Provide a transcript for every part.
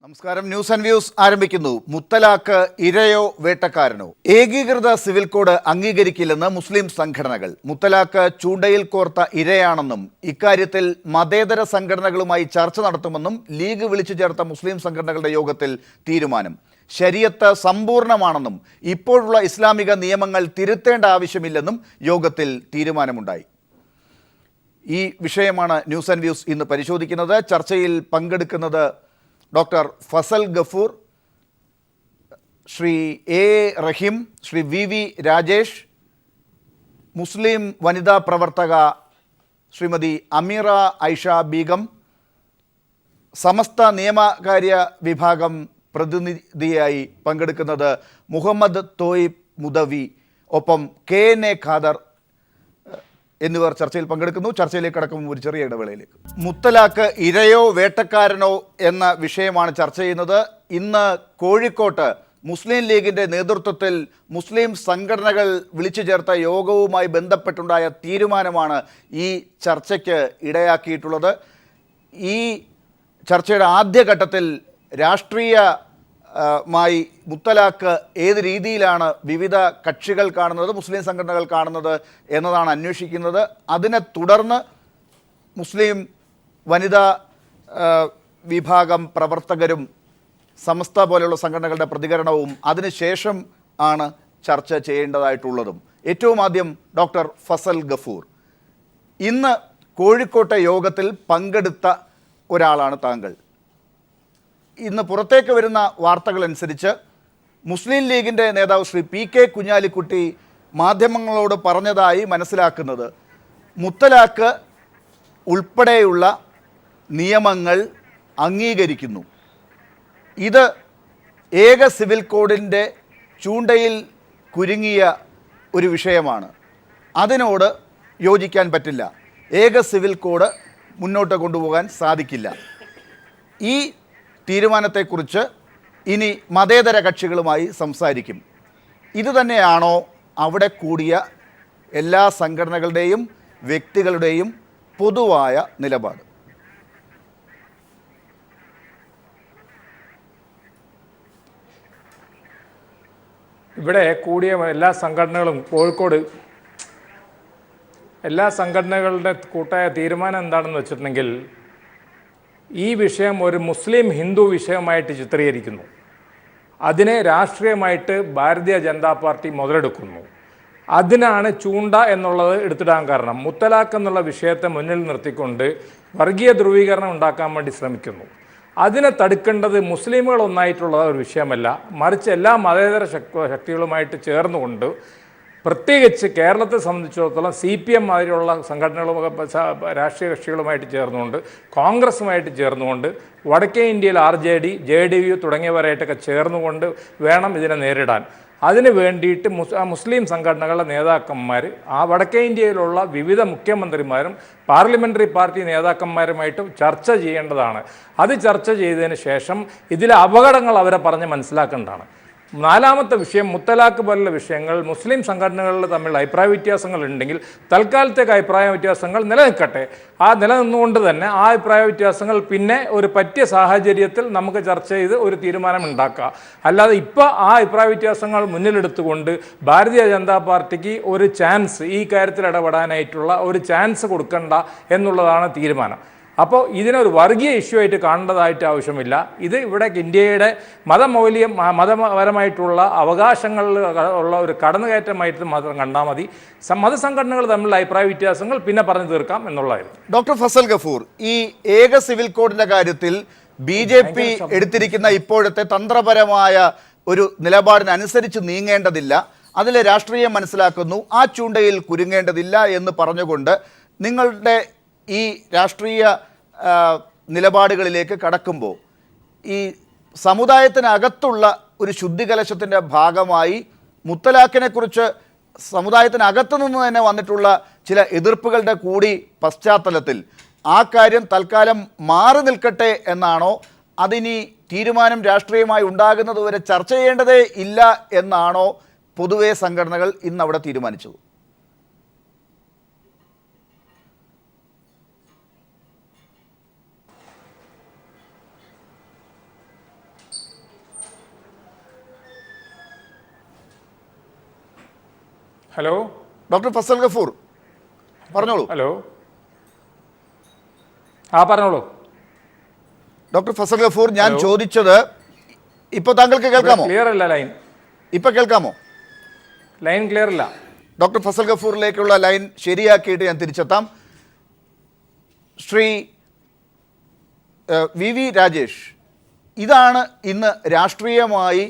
നമസ്കാരം. News and views ആരംഭിക്കുന്നു. മുത്തലാഖ് ഇരയോ വേട്ടക്കാരനോ? ഏകീകൃത സിവിൽ കോഡ് അംഗീകരിക്കില്ലെന്ന് മുസ്ലിം സംഘടനകൾ. മുത്തലാഖ് ചൂണ്ടയിൽ കോർത്ത ഇരയാണെന്നും ഇക്കാര്യത്തിൽ മതേതര സംഘടനകളുമായി ചർച്ച നടത്തുമെന്നും ലീഗ് വിളിച്ചു ചേർത്ത മുസ്ലിം സംഘടനകളുടെ യോഗത്തിൽ തീരുമാനം. ശരീഅത്ത് സമ്പൂർണ്ണമാണെന്നും ഇപ്പോഴുള്ള ഇസ്ലാമിക നിയമങ്ങൾ തിരുത്തേണ്ട ആവശ്യമില്ലെന്നും യോഗത്തിൽ തീരുമാനമുണ്ടായി. ഈ വിഷയമാണ് ന്യൂസ് ആൻഡ് വ്യൂസ് ഇന്ന് പരിശോധിക്കുന്നത്. ചർച്ചയിൽ പങ്കെടുക്കുന്നത് doctor Fazal Gafoor, Shri A Rahim, Shri V Rajesh, മുസ്ലിം വനിതാ പ്രവർത്തക ശ്രീമതി അമീറ ഐഷ ബീഗം, സമസ്ത നിയമകാര്യ വിഭാഗം പ്രതിനിധിയായി പങ്കെടുക്കുന്നത് മുഹമ്മദ് തോയിബ് മുദവി, ഒപ്പം KNA ഖാദർ എന്നിവർ ചർച്ചയിൽ പങ്കെടുക്കുന്നു. ചർച്ചയിലേക്ക് കടക്കുമ്പോൾ ഒരു ചെറിയ ഇടവേളയിലേക്ക്. മുത്തലാഖ് ഇരയോ വേട്ടക്കാരനോ എന്ന വിഷയമാണ് ചർച്ച ചെയ്യുന്നത്. ഇന്ന് കോഴിക്കോട്ട് മുസ്ലിം ലീഗിൻ്റെ നേതൃത്വത്തിൽ മുസ്ലിം സംഘടനകൾ വിളിച്ചു ചേർത്ത യോഗവുമായി ബന്ധപ്പെട്ടുണ്ടായ തീരുമാനമാണ് ഈ ചർച്ചയ്ക്ക് ഇടയാക്കിയിട്ടുള്ളത്. ഈ ചർച്ചയുടെ ആദ്യഘട്ടത്തിൽ രാഷ്ട്രീയമായി മുത്തലാഖ് ഏത് രീതിയിലാണ് വിവിധ കക്ഷികൾ കാണുന്നത്, മുസ്ലിം സംഘടനകൾ കാണുന്നത് എന്നതാണ് അന്വേഷിക്കുന്നത്. അതിനെ തുടർന്ന് മുസ്ലിം വനിതാ വിഭാഗം പ്രവർത്തകരും സമസ്ത പോലെയുള്ള സംഘടനകളുടെ പ്രതികരണവും അതിനുശേഷം ആണ് ചർച്ച ചെയ്യേണ്ടതായിട്ടുള്ളതും. ഏറ്റവും ആദ്യം ഡോക്ടർ ഫസൽ ഗഫൂർ, ഇന്ന് കോഴിക്കോട്ടെ യോഗത്തിൽ പങ്കെടുത്ത ഒരാളാണ് താങ്കൾ. ഇന്ന് പുറത്തേക്ക് വരുന്ന വാർത്തകൾ അനുസരിച്ച് മുസ്ലിം ലീഗിൻ്റെ നേതാവ് ശ്രീ PK കുഞ്ഞാലിക്കുട്ടി മാധ്യമങ്ങളോട് പറഞ്ഞതായി മനസ്സിലാക്കുന്നത് മുത്തലാഖ് ഉൾപ്പെടെയുള്ള നിയമങ്ങൾ അംഗീകരിക്കുന്നു. ഇത് ഏക സിവിൽ കോഡിൻ്റെ ചൂണ്ടയിൽ കുരുങ്ങിയ ഒരു വിഷയമാണ്. അതിനോട് യോജിക്കാൻ പറ്റില്ല. ഏക സിവിൽ കോഡ് മുന്നോട്ട് കൊണ്ടുപോകാൻ സാധിക്കില്ല. ഈ തീരുമാനത്തെക്കുറിച്ച് ഇനി മതേതര കക്ഷികളുമായി സംസാരിക്കും. ഇതുതന്നെയാണോ അവിടെ കൂടിയ എല്ലാ സംഘടനകളുടെയും വ്യക്തികളുടെയും പൊതുവായ നിലപാട്? ഇവിടെ കൂടിയ എല്ലാ സംഘടനകളും കോഴിക്കോട് എല്ലാ സംഘടനകളുടെ കൂട്ടായ തീരുമാനം എന്താണെന്ന് വെച്ചിട്ടുണ്ടെങ്കിൽ ഈ വിഷയം ഒരു മുസ്ലിം ഹിന്ദു വിഷയമായിട്ട് ചിത്രീകരിക്കുന്നു. അതിനെ രാഷ്ട്രീയമായിട്ട് ഭാരതീയ ജനതാ പാർട്ടി മുതലെടുക്കുന്നു. അതിനാണ് ചൂണ്ട എന്നുള്ളത് എടുത്തിടാൻ കാരണം. മുത്തലാഖ് എന്നുള്ള വിഷയത്തെ മുന്നിൽ നിർത്തിക്കൊണ്ട് വർഗീയ ധ്രുവീകരണം ഉണ്ടാക്കാൻ വേണ്ടി ശ്രമിക്കുന്നു. അതിനെ തടുക്കേണ്ടത് മുസ്ലിമുകൾ ഒന്നായിട്ടുള്ള ഒരു വിഷയമല്ല, മറിച്ച് എല്ലാ മതേതര ശക്തികളുമായിട്ട് ചേർന്നുകൊണ്ട്, പ്രത്യേകിച്ച് കേരളത്തെ സംബന്ധിച്ചിടത്തോളം CPM മാതിരിയുള്ള സംഘടനകളും രാഷ്ട്രീയ കക്ഷികളുമായിട്ട് ചേർന്നുകൊണ്ട്, കോൺഗ്രസുമായിട്ട് ചേർന്നുകൊണ്ട്, വടക്കേ ഇന്ത്യയിൽ RJD, JDU തുടങ്ങിയവരായിട്ടൊക്കെ ചേർന്നുകൊണ്ട് വേണം ഇതിനെ നേരിടാൻ. അതിന് വേണ്ടിയിട്ട് മുസ്ലിം സംഘടനകളുടെ നേതാക്കന്മാർ ആ വടക്കേ ഇന്ത്യയിലുള്ള വിവിധ മുഖ്യമന്ത്രിമാരും പാർലമെൻ്ററി പാർട്ടി നേതാക്കന്മാരുമായിട്ടും ചർച്ച ചെയ്യേണ്ടതാണ്. അത് ചർച്ച ചെയ്തതിന് ശേഷം ഇതിലെ അപകടങ്ങൾ അവരെ പറഞ്ഞ് മനസ്സിലാക്കേണ്ടതാണ്. നാലാമത്തെ വിഷയം, മുത്തലാഖ് പോലുള്ള വിഷയങ്ങൾ മുസ്ലിം സംഘടനകളിൽ തമ്മിൽ അഭിപ്രായ വ്യത്യാസങ്ങൾ ഉണ്ടെങ്കിൽ തൽക്കാലത്തേക്ക് അഭിപ്രായ വ്യത്യാസങ്ങൾ നിലനിൽക്കട്ടെ. ആ നിലനിന്നുകൊണ്ട് തന്നെ ആ അഭിപ്രായ വ്യത്യാസങ്ങൾ പിന്നെ ഒരു പറ്റിയ സാഹചര്യത്തിൽ നമുക്ക് ചർച്ച ചെയ്ത് ഒരു തീരുമാനം ഉണ്ടാക്കുക. അല്ലാതെ ഇപ്പോൾ ആ അഭിപ്രായ വ്യത്യാസങ്ങൾ മുന്നിലെടുത്തുകൊണ്ട് ഭാരതീയ ജനതാ പാർട്ടിക്ക് ഒരു ചാൻസ്, ഈ കാര്യത്തിൽ ഇടപെടാനായിട്ടുള്ള ഒരു ചാൻസ് കൊടുക്കണ്ട എന്നുള്ളതാണ് തീരുമാനം. അപ്പോൾ ഇതിനൊരു വർഗീയ ഇഷ്യൂ ആയിട്ട് കാണേണ്ടതായിട്ട് ആവശ്യമില്ല. ഇത് ഇവിടെ ഇന്ത്യയുടെ മതപരമായിട്ടുള്ള അവകാശങ്ങളിൽ ഉള്ള ഒരു കടന്നുകയറ്റമായിട്ട് മാത്രം കണ്ടാൽ മതി. മതസംഘടനകൾ തമ്മിലുള്ള അഭിപ്രായ വ്യത്യാസങ്ങൾ പിന്നെ പറഞ്ഞു തീർക്കാം എന്നുള്ളതായിരുന്നു. ഡോക്ടർ ഫസൽ ഗഫൂർ, ഈ ഏക സിവിൽ കോഡിൻ്റെ കാര്യത്തിൽ BJP എടുത്തിരിക്കുന്ന ഇപ്പോഴത്തെ തന്ത്രപരമായ ഒരു നിലപാടിനനുസരിച്ച് നീങ്ങേണ്ടതില്ല, അതിലെ രാഷ്ട്രീയം മനസ്സിലാക്കുന്നു, ആ ചൂണ്ടയിൽ കുരുങ്ങേണ്ടതില്ല എന്ന് പറഞ്ഞുകൊണ്ട് നിങ്ങളുടെ ഈ രാഷ്ട്രീയ നിലപാടുകളിലേക്ക് കടക്കുമ്പോൾ ഈ സമുദായത്തിനകത്തുള്ള ഒരു ശുദ്ധികലശത്തിൻ്റെ ഭാഗമായി മുത്തലാഖിനെക്കുറിച്ച് സമുദായത്തിനകത്തു നിന്ന് തന്നെ വന്നിട്ടുള്ള ചില എതിർപ്പുകളുടെ കൂടി പശ്ചാത്തലത്തിൽ ആ കാര്യം തൽക്കാലം മാറി നിൽക്കട്ടെ എന്നാണോ, അതിനി തീരുമാനം രാഷ്ട്രീയമായി ഉണ്ടാകുന്നതുവരെ ചർച്ച ചെയ്യേണ്ടതേ ഇല്ല എന്നാണോ പൊതുവേ സംഘടനകൾ ഇന്ന് അവിടെ തീരുമാനിച്ചത്? ഹലോ ഡോക്ടർ ഫസൽ ഗഫൂർ പറഞ്ഞോളൂ. ഹലോ, പറഞ്ഞോളൂ ഡോക്ടർ ഫസൽ ഗഫൂർ, ഞാൻ ചോദിച്ചത് ഇപ്പോൾ താങ്കൾക്ക് കേൾക്കാമോ? ക്ലിയർ അല്ല ലൈൻ. ഇപ്പൊ കേൾക്കാമോ? ലൈൻ ക്ലിയർ അല്ല. ഡോക്ടർ ഫസൽ ഗഫൂറിലേക്കുള്ള ലൈൻ ശരിയാക്കിയിട്ട് ഞാൻ തിരിച്ചെത്താം. ശ്രീ വി വി രാജേഷ്, ഇതാണ് ഇന്ന് രാഷ്ട്രീയമായി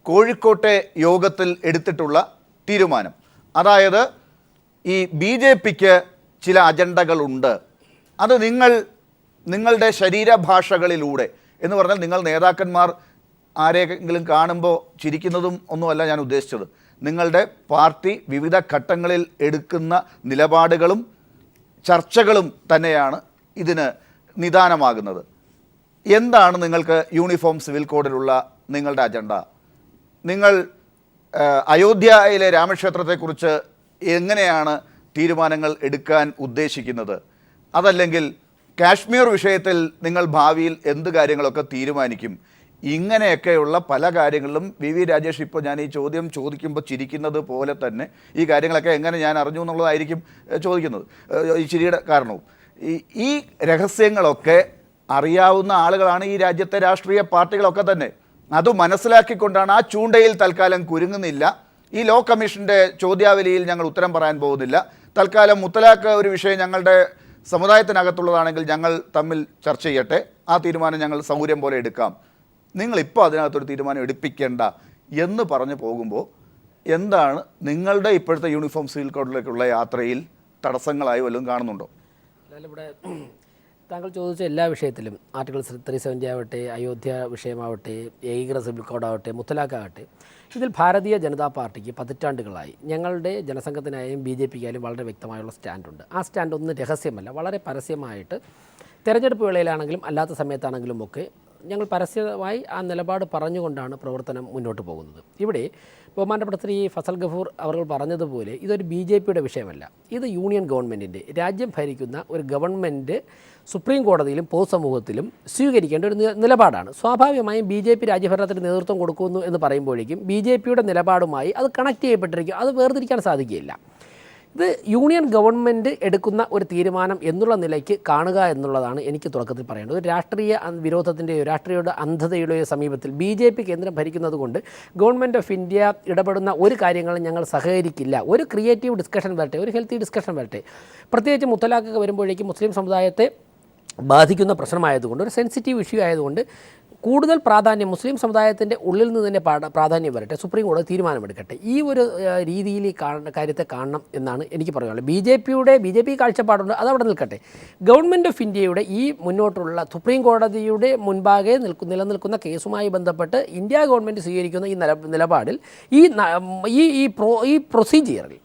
കോഴിക്കോട്ടെ യോഗത്തിൽ എടുത്തിട്ടുള്ള തീരുമാനം. അതായത് ഈ BJPക്ക് ചില അജണ്ടകളുണ്ട്, അത് നിങ്ങളുടെ ശരീരഭാഷകളിലൂടെ എന്ന് പറഞ്ഞാൽ നിങ്ങൾ നേതാക്കന്മാർ ആരെങ്കിലും കാണുമ്പോൾ ചിരിക്കുന്നതും ഒന്നുമല്ല ഞാൻ ഉദ്ദേശിച്ചത്. നിങ്ങളുടെ പാർട്ടി വിവിധ ഘട്ടങ്ങളിൽ എടുക്കുന്ന നിലപാടുകളും ചർച്ചകളും തന്നെയാണ് ഇതിന് നിദാനമാകുന്നത്. എന്താണ് നിങ്ങൾക്ക് യൂണിഫോം സിവിൽ കോഡിലുള്ള നിങ്ങളുടെ അജണ്ട? നിങ്ങൾ അയോധ്യയിലെ രാമക്ഷേത്രത്തെക്കുറിച്ച് എങ്ങനെയാണ് തീരുമാനങ്ങൾ എടുക്കാൻ ഉദ്ദേശിക്കുന്നത്? അതല്ലെങ്കിൽ കാശ്മീർ വിഷയത്തിൽ നിങ്ങൾ ഭാവിയിൽ എന്ത് കാര്യങ്ങളൊക്കെ തീരുമാനിക്കും? ഇങ്ങനെയൊക്കെയുള്ള പല കാര്യങ്ങളിലും വി വി രാജേഷ് ഇപ്പോൾ ഞാൻ ഈ ചോദ്യം ചോദിക്കുമ്പോൾ ചിരിക്കുന്നത് പോലെ തന്നെ ഈ കാര്യങ്ങളൊക്കെ എങ്ങനെ ഞാൻ അറിഞ്ഞു എന്നുള്ളതായിരിക്കും ചോദിക്കുന്നത്, ഈ ചിരിയുടെ കാരണവും. ഈ രഹസ്യങ്ങളൊക്കെ അറിയാവുന്ന ആളുകളാണ് ഈ രാജ്യത്തെ രാഷ്ട്രീയ പാർട്ടികളൊക്കെ തന്നെ. അത് മനസ്സിലാക്കിക്കൊണ്ടാണ് ആ ചൂണ്ടയിൽ തൽക്കാലം കുരുങ്ങുന്നില്ല. ഈ ലോ കമ്മീഷൻ്റെ ചോദ്യാവലിയിൽ ഞങ്ങൾ ഉത്തരം പറയാൻ പോകുന്നില്ല. തൽക്കാലം മുത്തലാഖ് ഒരു വിഷയം ഞങ്ങളുടെ സമുദായത്തിനകത്തുള്ളതാണെങ്കിൽ ഞങ്ങൾ തമ്മിൽ ചർച്ച ചെയ്യട്ടെ, ആ തീരുമാനം ഞങ്ങൾ സൗകര്യം പോലെ എടുക്കാം, നിങ്ങളിപ്പോൾ അതിനകത്തൊരു തീരുമാനം എടുപ്പിക്കേണ്ട എന്ന് പറഞ്ഞു പോകുമ്പോൾ എന്താണ് നിങ്ങളുടെ ഇപ്പോഴത്തെ യൂണിഫോം സിവിൽ കോഡിലേക്കുള്ള യാത്രയിൽ തടസ്സങ്ങളായി വല്ലതും കാണുന്നുണ്ടോ? ഇവിടെ താങ്കൾ ചോദിച്ച എല്ലാ വിഷയത്തിലും ആർട്ടിക്കിൾ 370 ആവട്ടെ, അയോധ്യ വിഷയമാവട്ടെ, ഏകീകൃത സിവിൽ കോഡാവട്ടെ, മുത്തലാഖാവട്ടെ, ഇതിൽ ഭാരതീയ ജനതാ പാർട്ടിക്ക് പതിറ്റാണ്ടുകളായി ഞങ്ങളുടെ ജനസംഘത്തിനായാലും BJPക്കായാലും വളരെ വ്യക്തമായുള്ള സ്റ്റാൻഡുണ്ട്. ആ സ്റ്റാൻഡ് ഒന്നും രഹസ്യമല്ല, വളരെ പരസ്യമായിട്ട് തെരഞ്ഞെടുപ്പ് വേളയിലാണെങ്കിലും അല്ലാത്ത സമയത്താണെങ്കിലും ഒക്കെ ഞങ്ങൾ പരസ്യമായി ആ നിലപാട് പറഞ്ഞുകൊണ്ടാണ് പ്രവർത്തനം മുന്നോട്ട് പോകുന്നത്. ഇവിടെ ബഹുമാനപ്പെട്ട ശ്രീ ഫസൽ ഗഫൂർ അവർ പറഞ്ഞതുപോലെ ഇതൊരു BJPയുടെ വിഷയമല്ല, ഇത് യൂണിയൻ ഗവൺമെൻറ്റിൻ്റെ, രാജ്യം ഭരിക്കുന്ന ഒരു ഗവൺമെൻറ് സുപ്രീം കോടതിയിലും പൊതുസമൂഹത്തിലും സ്വീകരിക്കേണ്ട ഒരു നിലപാടാണ്. സ്വാഭാവികമായും BJP രാജ്യഭരണത്തിന് നേതൃത്വം കൊടുക്കുന്നു എന്ന് പറയുമ്പോഴേക്കും BJPയുടെ നിലപാടുമായി അത് കണക്ട് ചെയ്യപ്പെട്ടിരിക്കും, അത് വേർതിരിക്കാൻ സാധിക്കുകയില്ല. ഇത് യൂണിയൻ ഗവൺമെൻറ് എടുക്കുന്ന ഒരു തീരുമാനം എന്നുള്ള നിലയ്ക്ക് കാണുക എന്നുള്ളതാണ് എനിക്ക് തുടക്കത്തിൽ പറയേണ്ടത്. ഒരു രാഷ്ട്രീയ വിരോധത്തിൻ്റെയോ രാഷ്ട്രീയയുടെ അന്ധതയുടെയോ സമീപത്തിൽ BJP കേന്ദ്രം ഭരിക്കുന്നത് കൊണ്ട് ഗവൺമെൻറ് ഓഫ് ഇന്ത്യ ഇടപെടുന്ന ഒരു കാര്യങ്ങളും ഞങ്ങൾ സഹകരിക്കില്ല. ഒരു ക്രിയേറ്റീവ് ഡിസ്കഷൻ വരട്ടെ, ഒരു ഹെൽത്തി ഡിസ്കഷൻ വരട്ടെ. പ്രത്യേകിച്ച് മുത്തലാഖ് വരുമ്പോഴേക്കും മുസ്ലിം സമുദായത്തെ ബാധിക്കുന്ന പ്രശ്നമായതുകൊണ്ട്, ഒരു സെൻസിറ്റീവ് ഇഷ്യൂ ആയതുകൊണ്ട് കൂടുതൽ പ്രാധാന്യം മുസ്ലിം സമുദായത്തിൻ്റെ ഉള്ളിൽ നിന്ന് തന്നെ പ്രാധാന്യം വരട്ടെ, സുപ്രീം കോടതി തീരുമാനമെടുക്കട്ടെ. ഈ ഒരു രീതിയിൽ കാര്യത്തെ കാണണം എന്നാണ് എനിക്ക് പറയാനുള്ളത്. BJP കാഴ്ചപ്പാടുണ്ട്, അതവിടെ നിൽക്കട്ടെ. ഗവൺമെൻറ് ഓഫ് ഇന്ത്യയുടെ ഈ മുന്നോട്ടുള്ള സുപ്രീം കോടതിയുടെ മുൻപാകെ നിലനിൽക്കുന്ന കേസുമായി ബന്ധപ്പെട്ട് ഇന്ത്യ ഗവൺമെൻറ് സ്വീകരിക്കുന്ന ഈ നിലപാടിൽ ഈ പ്രൊസീജിയറിൽ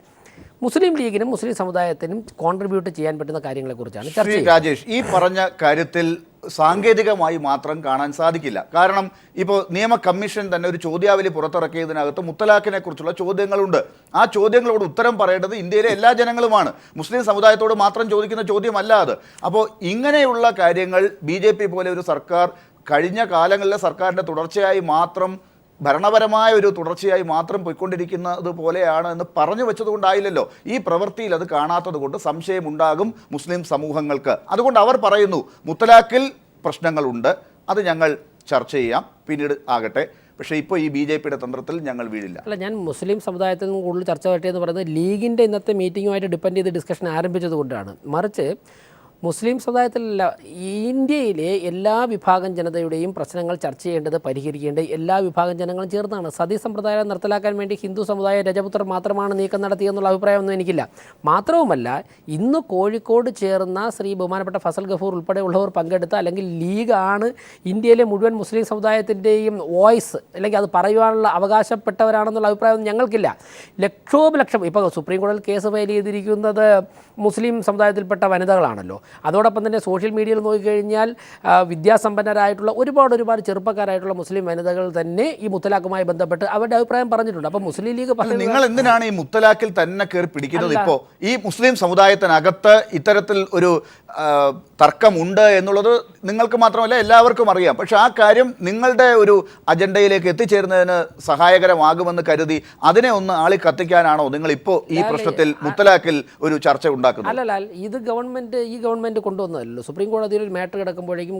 മുസ്ലിം ലീഗിനും മുസ്ലിം സമുദായത്തിനും കോൺട്രിബ്യൂട്ട് ചെയ്യാൻ പറ്റുന്ന കാര്യങ്ങളെക്കുറിച്ചാണ് ചർച്ച ചെയ്യുന്നത്. രാജേഷ്, ഈ പറഞ്ഞ കാര്യത്തിൽ സാങ്കേതികമായി മാത്രം കാണാൻ സാധിക്കില്ല. കാരണം ഇപ്പോൾ നിയമ കമ്മീഷൻ തന്നെ ഒരു ചോദ്യാവലി പുറത്തിറക്കിയതിനകത്ത് മുത്തലാഖിനെ കുറിച്ചുള്ള ചോദ്യങ്ങളുണ്ട്. ആ ചോദ്യങ്ങളോട് ഉത്തരം പറയേണ്ടത് ഇന്ത്യയിലെ എല്ലാ ജനങ്ങളുമാണ്, മുസ്ലിം സമുദായത്തോട് മാത്രം ചോദിക്കുന്ന ചോദ്യമല്ല അത്. അപ്പോൾ ഇങ്ങനെയുള്ള കാര്യങ്ങൾ BJP പോലെ ഒരു സർക്കാർ കഴിഞ്ഞ കാലങ്ങളിലെ സർക്കാരിൻ്റെ തുടർച്ചയായി മാത്രം ഭരണപരമായ ഒരു തുടർച്ചയായി മാത്രം പോയിക്കൊണ്ടിരിക്കുന്നത് പോലെയാണ് എന്ന് പറഞ്ഞു വെച്ചതുകൊണ്ടായില്ലല്ലോ. ഈ പ്രവൃത്തിയിൽ അത് കാണാത്തത് കൊണ്ട് സംശയമുണ്ടാകും മുസ്ലിം സമൂഹങ്ങൾക്ക്. അതുകൊണ്ട് അവർ പറയുന്നു മുത്തലാഖിൽ പ്രശ്നങ്ങളുണ്ട്, അത് ഞങ്ങൾ ചർച്ച ചെയ്യാം, പിന്നീട് ആകട്ടെ. പക്ഷേ ഇപ്പോൾ ഈ BJPയുടെ തന്ത്രത്തിൽ ഞങ്ങൾ വീഴില്ല. അല്ല, ഞാൻ മുസ്ലിം സമുദായത്തിൽ നിന്ന് കൂടുതൽ ചർച്ച വരട്ടെ എന്ന് പറയുന്നത് ലീഗിൻ്റെ ഇന്നത്തെ മീറ്റിങ്ങുമായിട്ട് ഡിപ്പെൻഡ് ചെയ്ത് ഡിസ്കഷൻ ആരംഭിച്ചത് കൊണ്ടാണ്. മറിച്ച് മുസ്ലിം സമുദായത്തിലല്ല, ഇന്ത്യയിലെ എല്ലാ വിഭാഗം ജനതയുടെയും പ്രശ്നങ്ങൾ ചർച്ച ചെയ്യേണ്ടത്, പരിഹരിക്കേണ്ടത് എല്ലാ വിഭാഗം ജനങ്ങളും ചേർന്നാണ്. സതി സമ്പ്രദായം നിർത്തലാക്കാൻ വേണ്ടി ഹിന്ദു സമുദായ രജപുത്രർ മാത്രമാണ് നീക്കം നടത്തിയെന്നുള്ള അഭിപ്രായമൊന്നും എനിക്കില്ല. മാത്രവുമല്ല, ഇന്ന് കോഴിക്കോട് ചേർന്ന ശ്രീ ബഹുമാനപ്പെട്ട ഫസൽ ഗഫൂർ ഉൾപ്പെടെയുള്ളവർ പങ്കെടുത്ത, അല്ലെങ്കിൽ ലീഗാണ് ഇന്ത്യയിലെ മുഴുവൻ മുസ്ലിം സമുദായത്തിൻ്റെയും വോയിസ്, അല്ലെങ്കിൽ അത് പറയുവാനുള്ള അവകാശപ്പെട്ടവരാണെന്നുള്ള അഭിപ്രായമൊന്നും ഞങ്ങൾക്കില്ല. ലക്ഷം ഇപ്പോൾ സുപ്രീം കോടതിയിൽ കേസ് ഫയൽ ചെയ്തിരിക്കുന്നത് മുസ്ലിം സമുദായത്തിൽപ്പെട്ട വനിതകളാണല്ലോ. അതോടൊപ്പം തന്നെ സോഷ്യൽ മീഡിയയിൽ നോക്കിക്കഴിഞ്ഞാൽ വിദ്യാസമ്പന്നരായിട്ടുള്ള ഒരുപാട് ചെറുപ്പക്കാരായിട്ടുള്ള മുസ്ലിം വനിതകൾ തന്നെ ഈ മുത്തലാഖുമായി ബന്ധപ്പെട്ട് അവരുടെ അഭിപ്രായം പറഞ്ഞിട്ടുണ്ട്. അപ്പോൾ മുസ്ലിം ലീഗ് നിങ്ങൾ എന്തിനാണ് ഈ മുത്തലാഖിൽ തന്നെ കയറി പിടിക്കുന്നത്? ഇപ്പോൾ ഈ മുസ്ലിം സമുദായത്തിനകത്ത് ഇത്തരത്തിൽ ഒരു തർക്കമുണ്ട് എന്നുള്ളത് നിങ്ങൾക്ക് മാത്രമല്ല എല്ലാവർക്കും അറിയാം. പക്ഷെ ആ കാര്യം നിങ്ങളുടെ ഒരു അജണ്ടയിലേക്ക് എത്തിച്ചേരുന്നതിന് സഹായകരമാകുമെന്ന് കരുതി അതിനെ ഒന്ന് ആളി കത്തിക്കാനാണോ നിങ്ങൾ ഇപ്പോൾ ഈ പ്രശ്നത്തിൽ മുത്തലാഖിൽ ഒരു ചർച്ച ഉണ്ടാക്കുന്നത്? അല്ലല്ല, ഇത് ഈ ഗവൺമെന്റ് കൊണ്ടുവന്നതല്ലോ. സുപ്രീം കോടതിയിൽ ഒരു മാറ്റർ കിടക്കുമ്പോഴേക്കും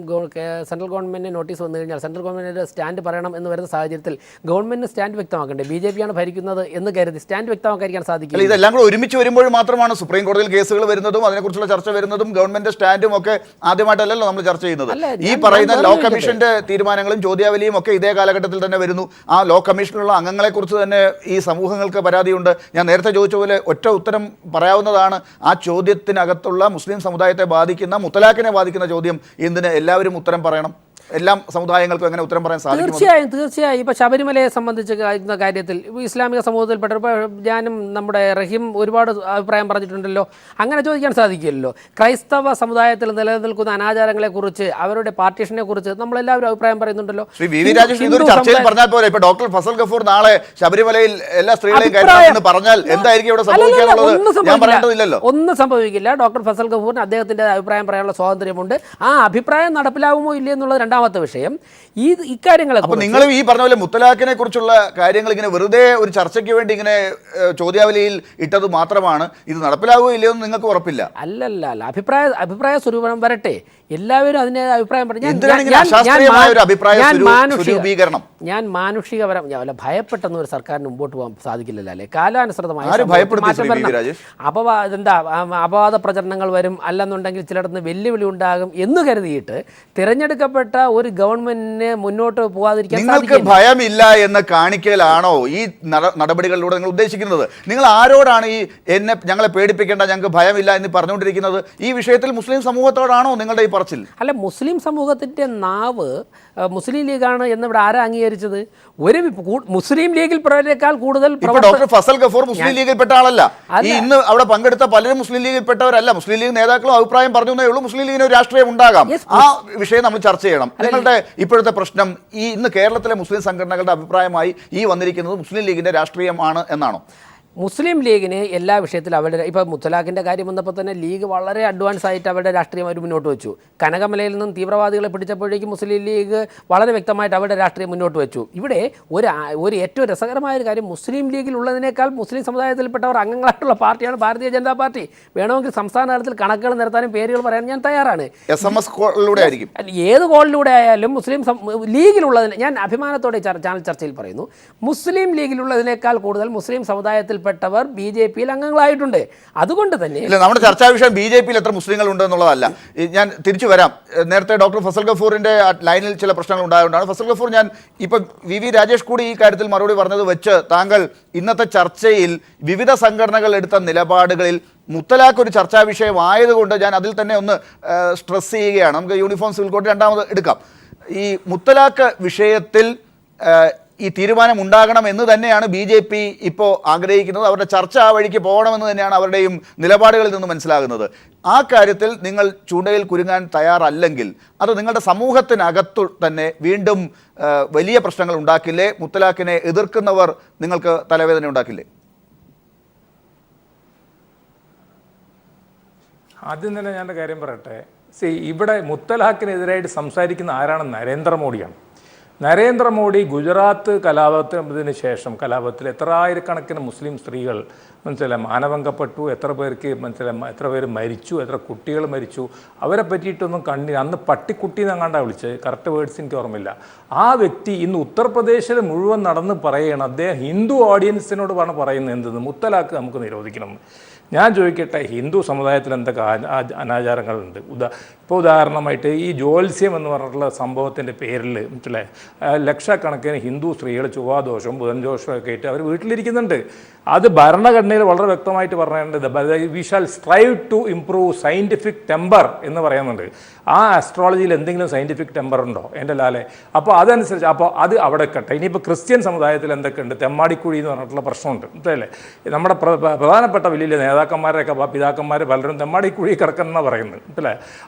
സെൻട്രൽ ഗവൺമെന്റിന് നോട്ടീസ് വന്നു കഴിഞ്ഞാൽ സെൻട്രൽ ഗവൺമെന്റിന്റെ സ്റ്റാൻഡ് പറയണം എന്ന് വരുന്ന സാഹചര്യത്തിൽ ഗവൺമെന്റിന് സ്റ്റാൻഡ് വ്യക്തമാക്കണ്ടേ? BJP ആണ് ഭരിക്കുന്നത് എന്ന് കരുതി സ്റ്റാൻഡ് വ്യക്തമാക്കാൻ സാധിക്കില്ല. ഇതെല്ലാം കൂടെ ഒരുമിച്ച് വരുമ്പോൾ മാത്രമാണ് സുപ്രീം കോടതിയിൽ കേസുകൾ വരുന്നതും അതിനെക്കുറിച്ചുള്ള ചർച്ച വരുന്നതും ഗവൺമെന്റ് സ്റ്റാൻഡും ഒക്കെ ആദ്യമായിട്ടല്ലല്ലോ നമ്മൾ ചർച്ച ചെയ്യുന്നത്. ഈ പറയുന്ന ലോ കമ്മീഷന്റെ തീരുമാനങ്ങളും ചോദ്യാവലിയും ഒക്കെ ഇതേ കാലഘട്ടത്തിൽ തന്നെ വരുന്നു. ആ ലോ കമ്മീഷനിലുള്ള അംഗങ്ങളെ കുറിച്ച് തന്നെ ഈ സമൂഹങ്ങൾക്ക് പരാതിയുണ്ട്. ഞാൻ നേരത്തെ ചോദിച്ച പോലെ ഒറ്റ ഉത്തരം പറയാവുന്നതാണ്. ആ ചോദ്യത്തിനകത്തുള്ള മുസ്ലിം സമുദായത്തെ ബാധിക്കുന്ന മുത്തലാഖിനെ ബാധിക്കുന്ന ചോദ്യം എന്തിന് എല്ലാവരും ഉത്തരം പറയണം? എല്ലാ സമുദായങ്ങൾക്കും എങ്ങനെ ഉത്തരം പറയാൻ സാധിക്കും? തീർച്ചയായും ഇപ്പോൾ ശബരിമലയെ സംബന്ധിച്ച് കാര്യത്തിൽ ഇസ്ലാമിക സമൂഹത്തിൽപ്പെട്ടപ്പോൾ ഞാനും നമ്മുടെ റഹീം ഒരുപാട് അഭിപ്രായം പറഞ്ഞിട്ടുണ്ടല്ലോ. അങ്ങനെ ചോദിക്കാൻ സാധിക്കില്ലല്ലോ. ക്രൈസ്തവ സമുദായത്തിൽ നിലനിൽക്കുന്ന അനാചാരങ്ങളെക്കുറിച്ച് അവരുടെ പാർട്ടീഷനെ കുറിച്ച് നമ്മളെല്ലാവരും അഭിപ്രായം പറയുന്നുണ്ടല്ലോ. ശ്രീ വി രാജേഷ് ഇതൊരു ചർച്ചയിൽ പറഞ്ഞാൽ പോലെ ഇപ്പോൾ ഡോക്ടർ ഫസൽ ഗഫൂർ നാളെ ശബരിമലയിൽ എല്ലാ സ്ത്രീകളെയും കയറ്റണമെന്ന് പറഞ്ഞാൽ എന്തായിരിക്കും ഇവിടെ സംഭവിക്കാനുള്ളത്? ഞാൻ പറയേണ്ടതില്ലല്ലോ. ഒന്നും സംഭവിക്കില്ല. ഡോക്ടർ ഫസൽ ഗഫൂറിന് അദ്ദേഹത്തിന്റെ അഭിപ്രായം പറയാനുള്ള സ്വാതന്ത്ര്യമുണ്ട്. ആ അഭിപ്രായം നടപ്പിലാവുമോ ഇല്ലേ എന്നുള്ളത് രണ്ടാമത്തെ വിഷയം. ഇക്കാര്യങ്ങളെ നിങ്ങൾ ഈ പറഞ്ഞ പോലെ മുത്തലാഖിനെ കുറിച്ചുള്ള കാര്യങ്ങൾ ഇങ്ങനെ വെറുതെ ഒരു ചർച്ചയ്ക്ക് വേണ്ടി ഇങ്ങനെ ചോദ്യാവലിയിൽ ഇട്ടത് മാത്രമാണ്. ഇത് നടപ്പിലാവുകയോ ഇല്ലയോ എന്ന് നിങ്ങൾക്ക് ഉറപ്പില്ല. അല്ലല്ല, അഭിപ്രായ സ്വരൂപം വരട്ടെ. എല്ലാവരും അതിനെ അഭിപ്രായം പറഞ്ഞു. ഞാൻ മാനുഷികപരം ഭയപ്പെട്ടെന്ന് ഒരു സർക്കാരിന് മുമ്പോട്ട് പോകാൻ സാധിക്കില്ലല്ലോ. അല്ലെ, കാലാനുസൃതമായ അപവാദ പ്രചരണങ്ങൾ വരും, അല്ലെന്നുണ്ടെങ്കിൽ ചിലയിടത്ത് വെല്ലുവിളി ഉണ്ടാകും എന്ന് കരുതിയിട്ട് തിരഞ്ഞെടുക്കപ്പെട്ട ഒരു ഗവൺമെന്റിന് മുന്നോട്ട് പോകാതിരിക്കാൻ നിങ്ങൾക്ക് ഭയമില്ല എന്ന് കാണിക്കലാണോ ഈ നടപടികളിലൂടെ നിങ്ങൾ ഉദ്ദേശിക്കുന്നത്? നിങ്ങൾ ആരോടാണ് ഈ ഞങ്ങളെ പേടിപ്പിക്കേണ്ട, ഞങ്ങൾക്ക് ഭയമില്ല എന്ന് പറഞ്ഞുകൊണ്ടിരിക്കുന്നത്? ഈ വിഷയത്തിൽ മുസ്ലിം സമൂഹത്തോടാണോ നിങ്ങളുടെ ഈ പറച്ചിൽ? അല്ല, മുസ്ലിം സമൂഹത്തിന്റെ നാവ് മുസ്ലിം ലീഗാണ് എന്നിവിടെ ആരാ അംഗീകരിച്ചത്? ഒരു മുസ്ലിം ലീഗിൽ പ്രവർത്തിയേക്കാൾ കൂടുതൽ ഡോക്ടർ ഫസൽ ഗഫൂർ മുസ്ലിം ലീഗിൽപ്പെട്ട ആളല്ല. ഈ ഇന്ന് അവിടെ പങ്കെടുത്ത പലരും മുസ്ലിം ലീഗിൽപ്പെട്ടവരല്ല. മുസ്ലിം ലീഗ് നേതാക്കളും അഭിപ്രായം പറഞ്ഞു എന്നേ ഉള്ളൂ. മുസ്ലിം ലീഗിന് ഒരു രാഷ്ട്രീയം ഉണ്ടാകാം. ആ വിഷയം നമ്മൾ ചർച്ച ചെയ്യണം. നിങ്ങളുടെ ഇപ്പോഴത്തെ പ്രശ്നം ഈ ഇന്ന് കേരളത്തിലെ മുസ്ലിം സംഘടനകളുടെ അഭിപ്രായമായി ഈ വന്നിരിക്കുന്നത് മുസ്ലിം ലീഗിന്റെ രാഷ്ട്രീയമാണ് എന്നാണോ? മുസ്ലിം ലീഗിന് എല്ലാ വിഷയത്തിലും അവരുടെ ഇപ്പോൾ മുത്തലാഖിൻ്റെ കാര്യം വന്നപ്പോൾ തന്നെ ലീഗ് വളരെ അഡ്വാൻസ് ആയിട്ട് അവരുടെ രാഷ്ട്രീയം അവർ മുന്നോട്ട് വെച്ചു. കനകമലയിൽ നിന്നും തീവ്രവാദികളെ പിടിച്ചപ്പോഴേക്കും മുസ്ലിം ലീഗ് വളരെ വ്യക്തമായിട്ട് അവരുടെ രാഷ്ട്രീയം മുന്നോട്ട് വെച്ചു. ഇവിടെ ഒരു ഏറ്റവും രസകരമായ ഒരു കാര്യം, മുസ്ലിം ലീഗിലുള്ളതിനേക്കാൾ മുസ്ലിം സമുദായത്തിൽപ്പെട്ടവർ അംഗങ്ങളായിട്ടുള്ള പാർട്ടിയാണ് ഭാരതീയ ജനതാ പാർട്ടി. വേണമെങ്കിൽ സംസ്ഥാന തലത്തിൽ കണക്കുകൾ നിരത്താനും പേരുകൾ പറയാൻ ഞാൻ തയ്യാറാണ്. ഏത് കോളിലൂടെ ആയാലും മുസ്ലിം ലീഗിലുള്ളതിന് ഞാൻ അഭിമാനത്തോടെ ചാനൽ ചർച്ചയിൽ പറയുന്നു, മുസ്ലിം ലീഗിലുള്ളതിനേക്കാൾ കൂടുതൽ മുസ്ലിം സമുദായത്തിൽ പ്പെട്ടവർ BJP-യിൽ അംഗങ്ങളായിട്ടുണ്ട്. അതുകൊണ്ട് തന്നെ നമ്മുടെ ചർച്ചാ വിഷയം BJP-യിൽ എത്ര മുസ്ലിങ്ങൾ ഉണ്ട് എന്നുള്ളതല്ല. ഞാൻ തിരിച്ചു വരാം. നേരത്തെ ഡോക്ടർ ഫസൽ ഗഫൂറിന്റെ ലൈനിൽ ചില പ്രശ്നങ്ങൾ ഉണ്ടായതുകൊണ്ടാണ്. ഫസൽ ഗഫൂർ, ഞാൻ ഇപ്പം വി രാജേഷ് കൂടി ഈ കാര്യത്തിൽ മറുപടി പറഞ്ഞത് വെച്ച് താങ്കൾ ഇന്നത്തെ ചർച്ചയിൽ വിവിധ സംഘടനകൾ എടുത്ത നിലപാടുകളിൽ മുത്തലാഖ് ഒരു ചർച്ചാ വിഷയമായതുകൊണ്ട് ഞാൻ അതിൽ തന്നെ ഒന്ന് സ്ട്രെസ് ചെയ്യുകയാണ്. നമുക്ക് യൂണിഫോം സിവിൽ കോഡ് രണ്ടാമത് എടുക്കാം. ഈ മുത്തലാഖ് വിഷയത്തിൽ ഈ തീരുമാനം ഉണ്ടാകണം എന്ന് തന്നെയാണ് BJP ഇപ്പോൾ ആഗ്രഹിക്കുന്നത്. അവരുടെ ചർച്ച ആ വഴിക്ക് പോകണമെന്ന് തന്നെയാണ് അവരുടെയും നിലപാടുകളിൽ നിന്ന് മനസ്സിലാകുന്നത്. ആ കാര്യത്തിൽ നിങ്ങൾ ചൂണ്ടയിൽ കുരുങ്ങാൻ തയ്യാറല്ലെങ്കിൽ അത് നിങ്ങളുടെ സമൂഹത്തിനകത്തു തന്നെ വീണ്ടും വലിയ പ്രശ്നങ്ങൾ ഉണ്ടാക്കില്ലേ? മുത്തലാഖിനെ എതിർക്കുന്നവർ നിങ്ങൾക്ക് തലവേദന ഉണ്ടാക്കില്ലേ? ആദ്യം തന്നെ ഞാൻ കാര്യം പറയട്ടെ. ഇവിടെ മുത്തലാഖിനെതിരായിട്ട് സംസാരിക്കുന്ന ആരാണ്? നരേന്ദ്രമോദിയാണ്. നരേന്ദ്രമോദി ഗുജറാത്ത് കലാപത്തിന് ശേഷം കലാപത്തിൽ എത്ര ആയിരക്കണക്കിന് മുസ്ലിം സ്ത്രീകൾ മാനഭംഗപ്പെട്ടു, എത്ര പേര് മരിച്ചു, എത്ര കുട്ടികൾ മരിച്ചു, അവരെ പറ്റിയിട്ടൊന്നും അന്ന് പട്ടിക്കുട്ടി എന്നങ്ങാണ്ടാണ് വിളിച്ചത്, കറക്റ്റ് വേർഡ്സ് എനിക്ക് ഓർമ്മയില്ല. ആ വ്യക്തി ഇന്ന് ഉത്തർപ്രദേശിൽ മുഴുവൻ നടന്ന് പറയുകയാണ്, അദ്ദേഹം ഹിന്ദു ഓഡിയൻസിനോട് പറയുന്നത് എന്തെന്ന്, മുത്തലാഖ് നമുക്ക് നിരോധിക്കണം. ഞാൻ ചോദിക്കട്ടെ, ഹിന്ദു സമുദായത്തിൽ എന്തൊക്കെ അനാചാരങ്ങളുണ്ട്? ഇപ്പോൾ ഉദാഹരണമായിട്ട് ഈ ജ്യോത്സ്യം എന്ന് പറഞ്ഞിട്ടുള്ള സംഭവത്തിൻ്റെ പേരിൽ ലക്ഷക്കണക്കിന് ഹിന്ദു സ്ത്രീകൾ ചൊവ്വാദോഷവും ബുധൻദോഷവും ഒക്കെ ആയിട്ട് അവർ വീട്ടിലിരിക്കുന്നുണ്ട്. അത് ഭരണഘടനയിൽ വളരെ വ്യക്തമായിട്ട് പറഞ്ഞിട്ടുണ്ട്. We shall strive to improve scientific temper എന്ന് പറയുന്നുണ്ട്. ആ ആസ്ട്രോളജിയിൽ എന്തെങ്കിലും സയൻറ്റിഫിക് ടെമ്പർ ഉണ്ടോ എൻ്റെ ലാലെ? അപ്പോൾ അതനുസരിച്ച് അപ്പോൾ അത് അവിടെ കട്ടെ. ഇനിയിപ്പോൾ ക്രിസ്ത്യൻ സമുദായത്തിൽ എന്തൊക്കെയുണ്ട്, തെമ്മാടിക്കുഴി എന്ന് പറഞ്ഞിട്ടുള്ള പ്രശ്നമുണ്ട്, മനസ്സിലല്ലേ? നമ്മുടെ പ്രധാനപ്പെട്ട വലിയ നേതാക്കന്മാരൊക്കെ പിതാക്കന്മാർ പലരും തെമ്മാടിക്കുഴി കിടക്കുന്ന പറയുന്നത്, മനസ്സിലെ?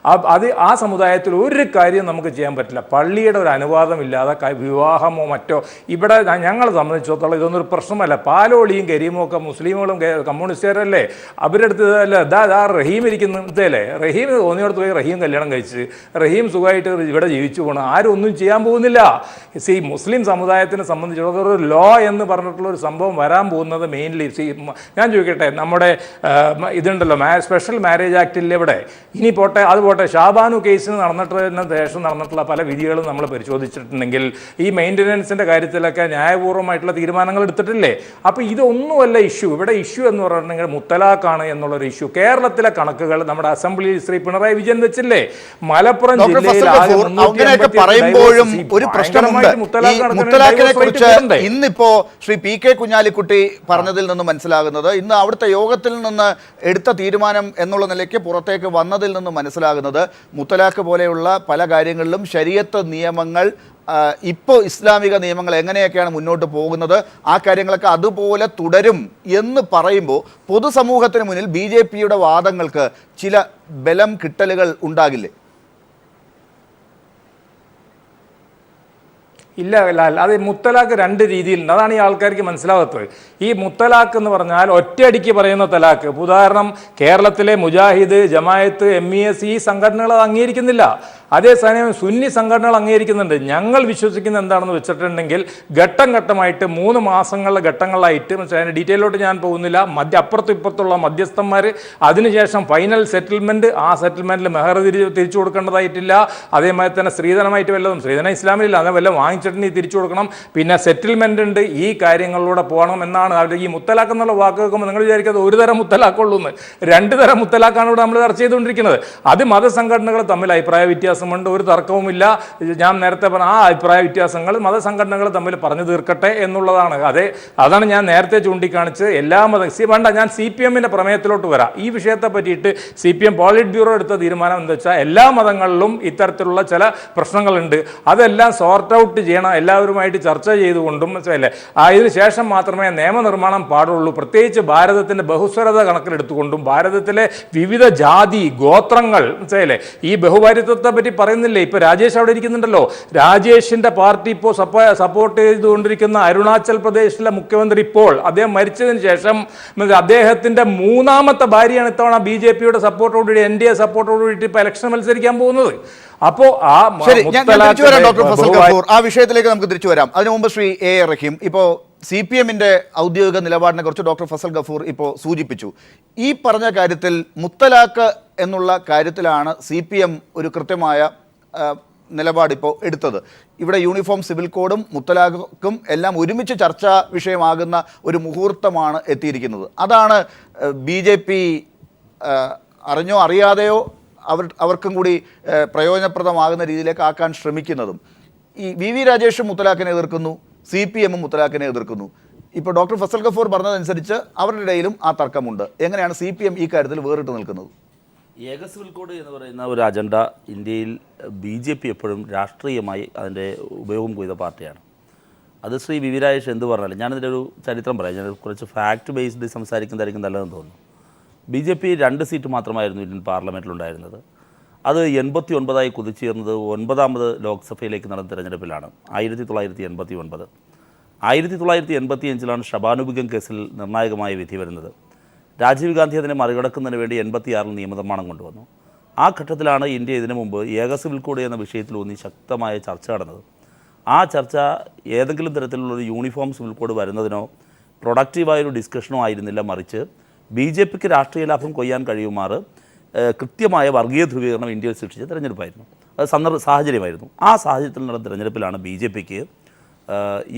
അത് ആ സമുദായത്തിൽ ഒരു കാര്യം നമുക്ക് ചെയ്യാൻ പറ്റില്ല. പള്ളിയുടെ ഒരു അനുവാദമില്ലാതെ വിവാഹമോ മറ്റോ ഇവിടെ ഞങ്ങളെ സംബന്ധിച്ചിടത്തോളം ഇതൊന്നൊരു പ്രശ്നമല്ല. പാലോളിയും കരീമും ഒക്കെ മുസ്ലിമുകളും കമ്മ്യൂണിസ്റ്റുകാരല്ലേ, അവരുടെ അടുത്ത് ഇതാ റഹീം ഇരിക്കുന്നു, മനസ്സിലല്ലേ? റഹീം തോന്നിയോടത്ത് പോയി റഹീം കല്യാണം കഴിച്ച് റഹീം സുഖമായിട്ട് ഇവിടെ ജീവിച്ചു പോകണം, ആരും ഒന്നും ചെയ്യാൻ പോകുന്നില്ല. മുസ്ലിം സമുദായത്തിനെ സംബന്ധിച്ചിടത്തോളം ഒരു ലോ എന്ന് പറഞ്ഞിട്ടുള്ള ഒരു സംഭവം വരാൻ പോകുന്നത് മെയിൻലി ഞാൻ ചോദിക്കട്ടെ, നമ്മുടെ ഇതുണ്ടല്ലോ സ്പെഷ്യൽ മാരേജ് ആക്ടിൽ ഇവിടെ ഇനി പോട്ടെ, അത് പോട്ടെ, ഷാബാനു കേസിന് നടന്നിട്ടുള്ള ശേഷം നടന്നിട്ടുള്ള പല വിധികളും നമ്മൾ പരിശോധിച്ചിട്ടുണ്ടെങ്കിൽ ഈ മെയിൻ്റനൻസിൻ്റെ കാര്യത്തിലൊക്കെ ന്യായപൂർവ്വമായിട്ടുള്ള തീരുമാനങ്ങൾ എടുത്തിട്ടില്ലേ? അപ്പോൾ ഇതൊന്നുമല്ല ഇഷ്യൂ. ഇവിടെ ഇഷ്യൂ എന്ന് പറഞ്ഞിട്ടുണ്ടെങ്കിൽ മുത്തലാഖാണ് എന്നുള്ളൊരു ഇഷ്യൂ. കേരളത്തിലെ കണക്കുകൾ നമ്മുടെ അസംബ്ലിയിൽ ശ്രീ പിണറായി വിജയൻ വെച്ചില്ലേ? മലപ്പുറം ജില്ലയിൽ പറയുമ്പോഴും ഒരു പ്രശ്നമുണ്ട്. മുത്തലാഖിനെ കുറിച്ച് ഇന്നിപ്പോ ശ്രീ പി കെ കുഞ്ഞാലിക്കുട്ടി പറഞ്ഞതിൽ നിന്ന് മനസ്സിലാകുന്നത്, ഇന്ന് അവിടുത്തെ യോഗത്തിൽ നിന്ന് എടുത്ത തീരുമാനം എന്നുള്ള നിലയ്ക്ക് പുറത്തേക്ക് വന്നതിൽ നിന്ന് മനസ്സിലാകുന്നത്, മുത്തലാഖ് പോലെയുള്ള പല കാര്യങ്ങളിലും ശരീഅത്ത് നിയമങ്ങൾ ഇപ്പോൾ ഇസ്ലാമിക നിയമങ്ങൾ എങ്ങനെയൊക്കെയാണ് മുന്നോട്ട് പോകുന്നത് ആ കാര്യങ്ങളൊക്കെ അതുപോലെ തുടരും എന്ന് പറയുമ്പോൾ പൊതുസമൂഹത്തിന് മുന്നിൽ BJPയുടെ വാദങ്ങൾക്ക് ചില ബലം കിട്ടലുകൾ ഉണ്ടാകില്ലേ? ഇല്ല, അത് മുത്തലാഖ് രണ്ട് രീതിയിലുണ്ട്. അതാണ് ഈ ആൾക്കാർക്ക് മനസ്സിലാകാത്തത്. ഈ മുത്തലാഖ് എന്ന് പറഞ്ഞാൽ ഒറ്റയടിക്ക് പറയുന്ന തലാഖ്. ഉദാഹരണം, കേരളത്തിലെ മുജാഹിദ്, ജമായത്ത്, MES ഈ സംഘടനകൾ അത് അംഗീകരിക്കുന്നില്ല. അതേസമയം സുന്നി സംഘടനകൾ അംഗീകരിക്കുന്നുണ്ട്. ഞങ്ങൾ വിശ്വസിക്കുന്ന എന്താണെന്ന് വെച്ചിട്ടുണ്ടെങ്കിൽ ഘട്ടം ഘട്ടമായിട്ട് 3 മാസങ്ങളിലെ ഘട്ടങ്ങളായിട്ട്, അതിൻ്റെ ഡീറ്റെയിലോട്ട് ഞാൻ പോകുന്നില്ല, അപ്പുറത്തും ഇപ്പുറത്തുള്ള മധ്യസ്ഥന്മാർ, അതിനുശേഷം ഫൈനൽ സെറ്റിൽമെൻറ്റ്, ആ സെറ്റിൽമെൻറ്റിൽ മെഹർ തിരിച്ചു കൊടുക്കേണ്ടതായിട്ടില്ല. അതേമാതിരി തന്നെ സ്ത്രീധനമായിട്ട് വല്ലതും, സ്ത്രീധനം ഇസ്ലാമിലില്ല, അത് വല്ലതും വാങ്ങിച്ചിട്ടുണ്ടെങ്കിൽ തിരിച്ചു കൊടുക്കണം. പിന്നെ സെറ്റിൽമെൻ്റ് ഉണ്ട്. ഈ കാര്യങ്ങളിലൂടെ പോകണം എന്നാണ് അവർ ഈ മുത്തലാഖ് എന്നുള്ള വാക്ക് കേൾക്കുമ്പോൾ നിങ്ങൾ വിചാരിക്കുന്നത് ഒരു തരം മുത്തലാഖുള്ളൂ എന്ന്. 2 തരം മുത്തലാഖാണ് ഇവിടെ നമ്മൾ ചർച്ച ചെയ്തുകൊണ്ടിരിക്കുന്നത്. അത് മതസംഘടനകൾ തമ്മിൽ അഭിപ്രായ വ്യത്യാസമുണ്ട്, ഒരു തർക്കവുമില്ല. ഞാൻ നേരത്തെ പറഞ്ഞ ആ അഭിപ്രായ വ്യത്യാസങ്ങൾ മതസംഘടനകൾ തമ്മിൽ പറഞ്ഞു തീർക്കട്ടെ എന്നുള്ളതാണ്. അതാണ് ഞാൻ നേരത്തെ ചൂണ്ടിക്കാണിച്ച് എല്ലാ വേണ്ട, ഞാൻ CPMൻ്റെ പ്രമേയത്തിലോട്ട് വരാം. ഈ വിഷയത്തെ പറ്റിയിട്ട് CPM പോളിറ്റ് ബ്യൂറോ എടുത്ത തീരുമാനം എന്താ വെച്ചാൽ, എല്ലാ മതങ്ങളിലും ഇത്തരത്തിലുള്ള ചില പ്രശ്നങ്ങളുണ്ട്, അതെല്ലാം സോർട്ട് ഔട്ട് ചെയ്യണം, എല്ലാവരുമായിട്ട് ചർച്ച ചെയ്തുകൊണ്ടും മനസ്സിലല്ലേ, അതിന് ശേഷം മാത്രമേ നിയമനിർമ്മാണം പാടുള്ളൂ. പ്രത്യേകിച്ച് ഭാരതത്തിൻ്റെ ബഹുസ്വരത കണക്കിലെടുത്തുകൊണ്ടും ഭാരതത്തിലെ വിവിധ ജാതി ഗോത്രങ്ങൾ മനസ്സിലല്ലേ, ഈ ബഹുഭാരിത്വത്തെ പറ്റി പറയുന്നില്ലേ? ഇപ്പോൾ രാജേഷ് അവിടെ ഇരിക്കുന്നുണ്ടല്ലോ, രാജേഷിൻ്റെ പാർട്ടി ഇപ്പോൾ സപ്പോർട്ട് ചെയ്തുകൊണ്ടിരിക്കുന്ന അരുണാചൽ പ്രദേശിലെ മുഖ്യമന്ത്രി ഇപ്പോൾ അദ്ദേഹം മരിച്ചതിന് ശേഷം അദ്ദേഹത്തിൻ്റെ 3ാമത്തെ ഭാര്യയാണ് ഇത്തവണ BJPയുടെ സപ്പോർട്ടോടുകൂടി NDA സപ്പോർട്ടോടുകൂടി ഇപ്പോൾ ഇലക്ഷൻ മത്സരിക്കാൻ പോകുന്നത്. അപ്പോൾ ഡോക്ടർ ഫസൽ ഗഫൂർ, ആ വിഷയത്തിലേക്ക് നമുക്ക് തിരിച്ചു വരാം. അതിനു മുമ്പ് ശ്രീ A റഹീം, ഇപ്പോൾ CPMൻ്റെ ഔദ്യോഗിക നിലപാടിനെ കുറിച്ച് ഡോക്ടർ ഫസൽ ഗഫൂർ ഇപ്പോൾ സൂചിപ്പിച്ചു. ഈ പറഞ്ഞ കാര്യത്തിൽ മുത്തലാഖ് എന്നുള്ള കാര്യത്തിലാണ് CPM ഒരു കൃത്യമായ നിലപാട് ഇപ്പോൾ എടുത്തത്. ഇവിടെ യൂണിഫോം സിവിൽ കോഡും മുത്തലാഖും എല്ലാം ഒരുമിച്ച് ചർച്ചാ വിഷയമാകുന്ന ഒരു മുഹൂർത്തമാണ് എത്തിയിരിക്കുന്നത്. അതാണ് BJP അറിഞ്ഞോ അറിയാതെയോ അവർക്കും കൂടി പ്രയോജനപ്രദമാകുന്ന രീതിയിലേക്ക് ആക്കാൻ ശ്രമിക്കുന്നതും. ഈ VV രാജേഷും മുത്തലാഖിനെ എതിർക്കുന്നു, CPMും മുത്തലാഖിനെ എതിർക്കുന്നു. ഇപ്പോൾ ഡോക്ടർ ഫസൽ ഗഫൂർ പറഞ്ഞതനുസരിച്ച് അവരുടെ ഇടയിലും ആ തർക്കമുണ്ട്. എങ്ങനെയാണ് CPM ഈ കാര്യത്തിൽ വേറിട്ട് നിൽക്കുന്നത്? ഏക സിവിൽ കോഡ് എന്ന് പറയുന്ന ഒരു അജണ്ട ഇന്ത്യയിൽ BJP എപ്പോഴും രാഷ്ട്രീയമായി അതിൻ്റെ ഉപയോഗം ചെയ്ത പാർട്ടിയാണ്. അത് ശ്രീ VV രാജേഷ് എന്ത് പറഞ്ഞാലും ഞാനതിൻ്റെ ഒരു ചരിത്രം പറയാം. ഞാൻ കുറച്ച് ഫാക്ട് ബേസ്ഡ് സംസാരിക്കുന്നതായിരിക്കും നല്ലതെന്ന് തോന്നുന്നു. BJP 2 സീറ്റ് മാത്രമായിരുന്നു ഇന്ത്യൻ പാർലമെൻറ്റിലുണ്ടായിരുന്നത്. അത് 89ആയി കുതിച്ചുയർന്നത് 9ാമത് ലോക്സഭയിലേക്ക് നടന്ന തിരഞ്ഞെടുപ്പിലാണ്, 1989. 1985 ഷബാനുബിഗം കേസിൽ നിർണായകമായ വിധി വരുന്നത്. രാജീവ് ഗാന്ധി അതിനെ മറികടക്കുന്നതിന് വേണ്ടി 86 നിയമനിർമ്മാണം കൊണ്ടുവന്നു. ആ ഘട്ടത്തിലാണ് ഇന്ത്യ ഇതിനു മുമ്പ് ഏക സിവിൽ കോഡ് എന്ന വിഷയത്തിലൂന്നി ശക്തമായ ചർച്ച നടന്നത്. ആ ചർച്ച ഏതെങ്കിലും തരത്തിലുള്ളൊരു യൂണിഫോം സിവിൽ കോഡ് വരുന്നതിനോ പ്രൊഡക്റ്റീവായൊരു ഡിസ്കഷനോ ആയിരുന്നില്ല, മറിച്ച് BJPക്ക് രാഷ്ട്രീയ ലാഭം കൊയ്യാൻ കഴിയുമാറ് കൃത്യമായ വർഗീയ ധ്രുവീകരണം ഇന്ത്യയിൽ സൃഷ്ടിച്ച തിരഞ്ഞെടുപ്പായിരുന്നു. അത് സാഹചര്യമായിരുന്നു. ആ സാഹചര്യത്തിൽ നടന്ന തിരഞ്ഞെടുപ്പിലാണ് BJPക്ക്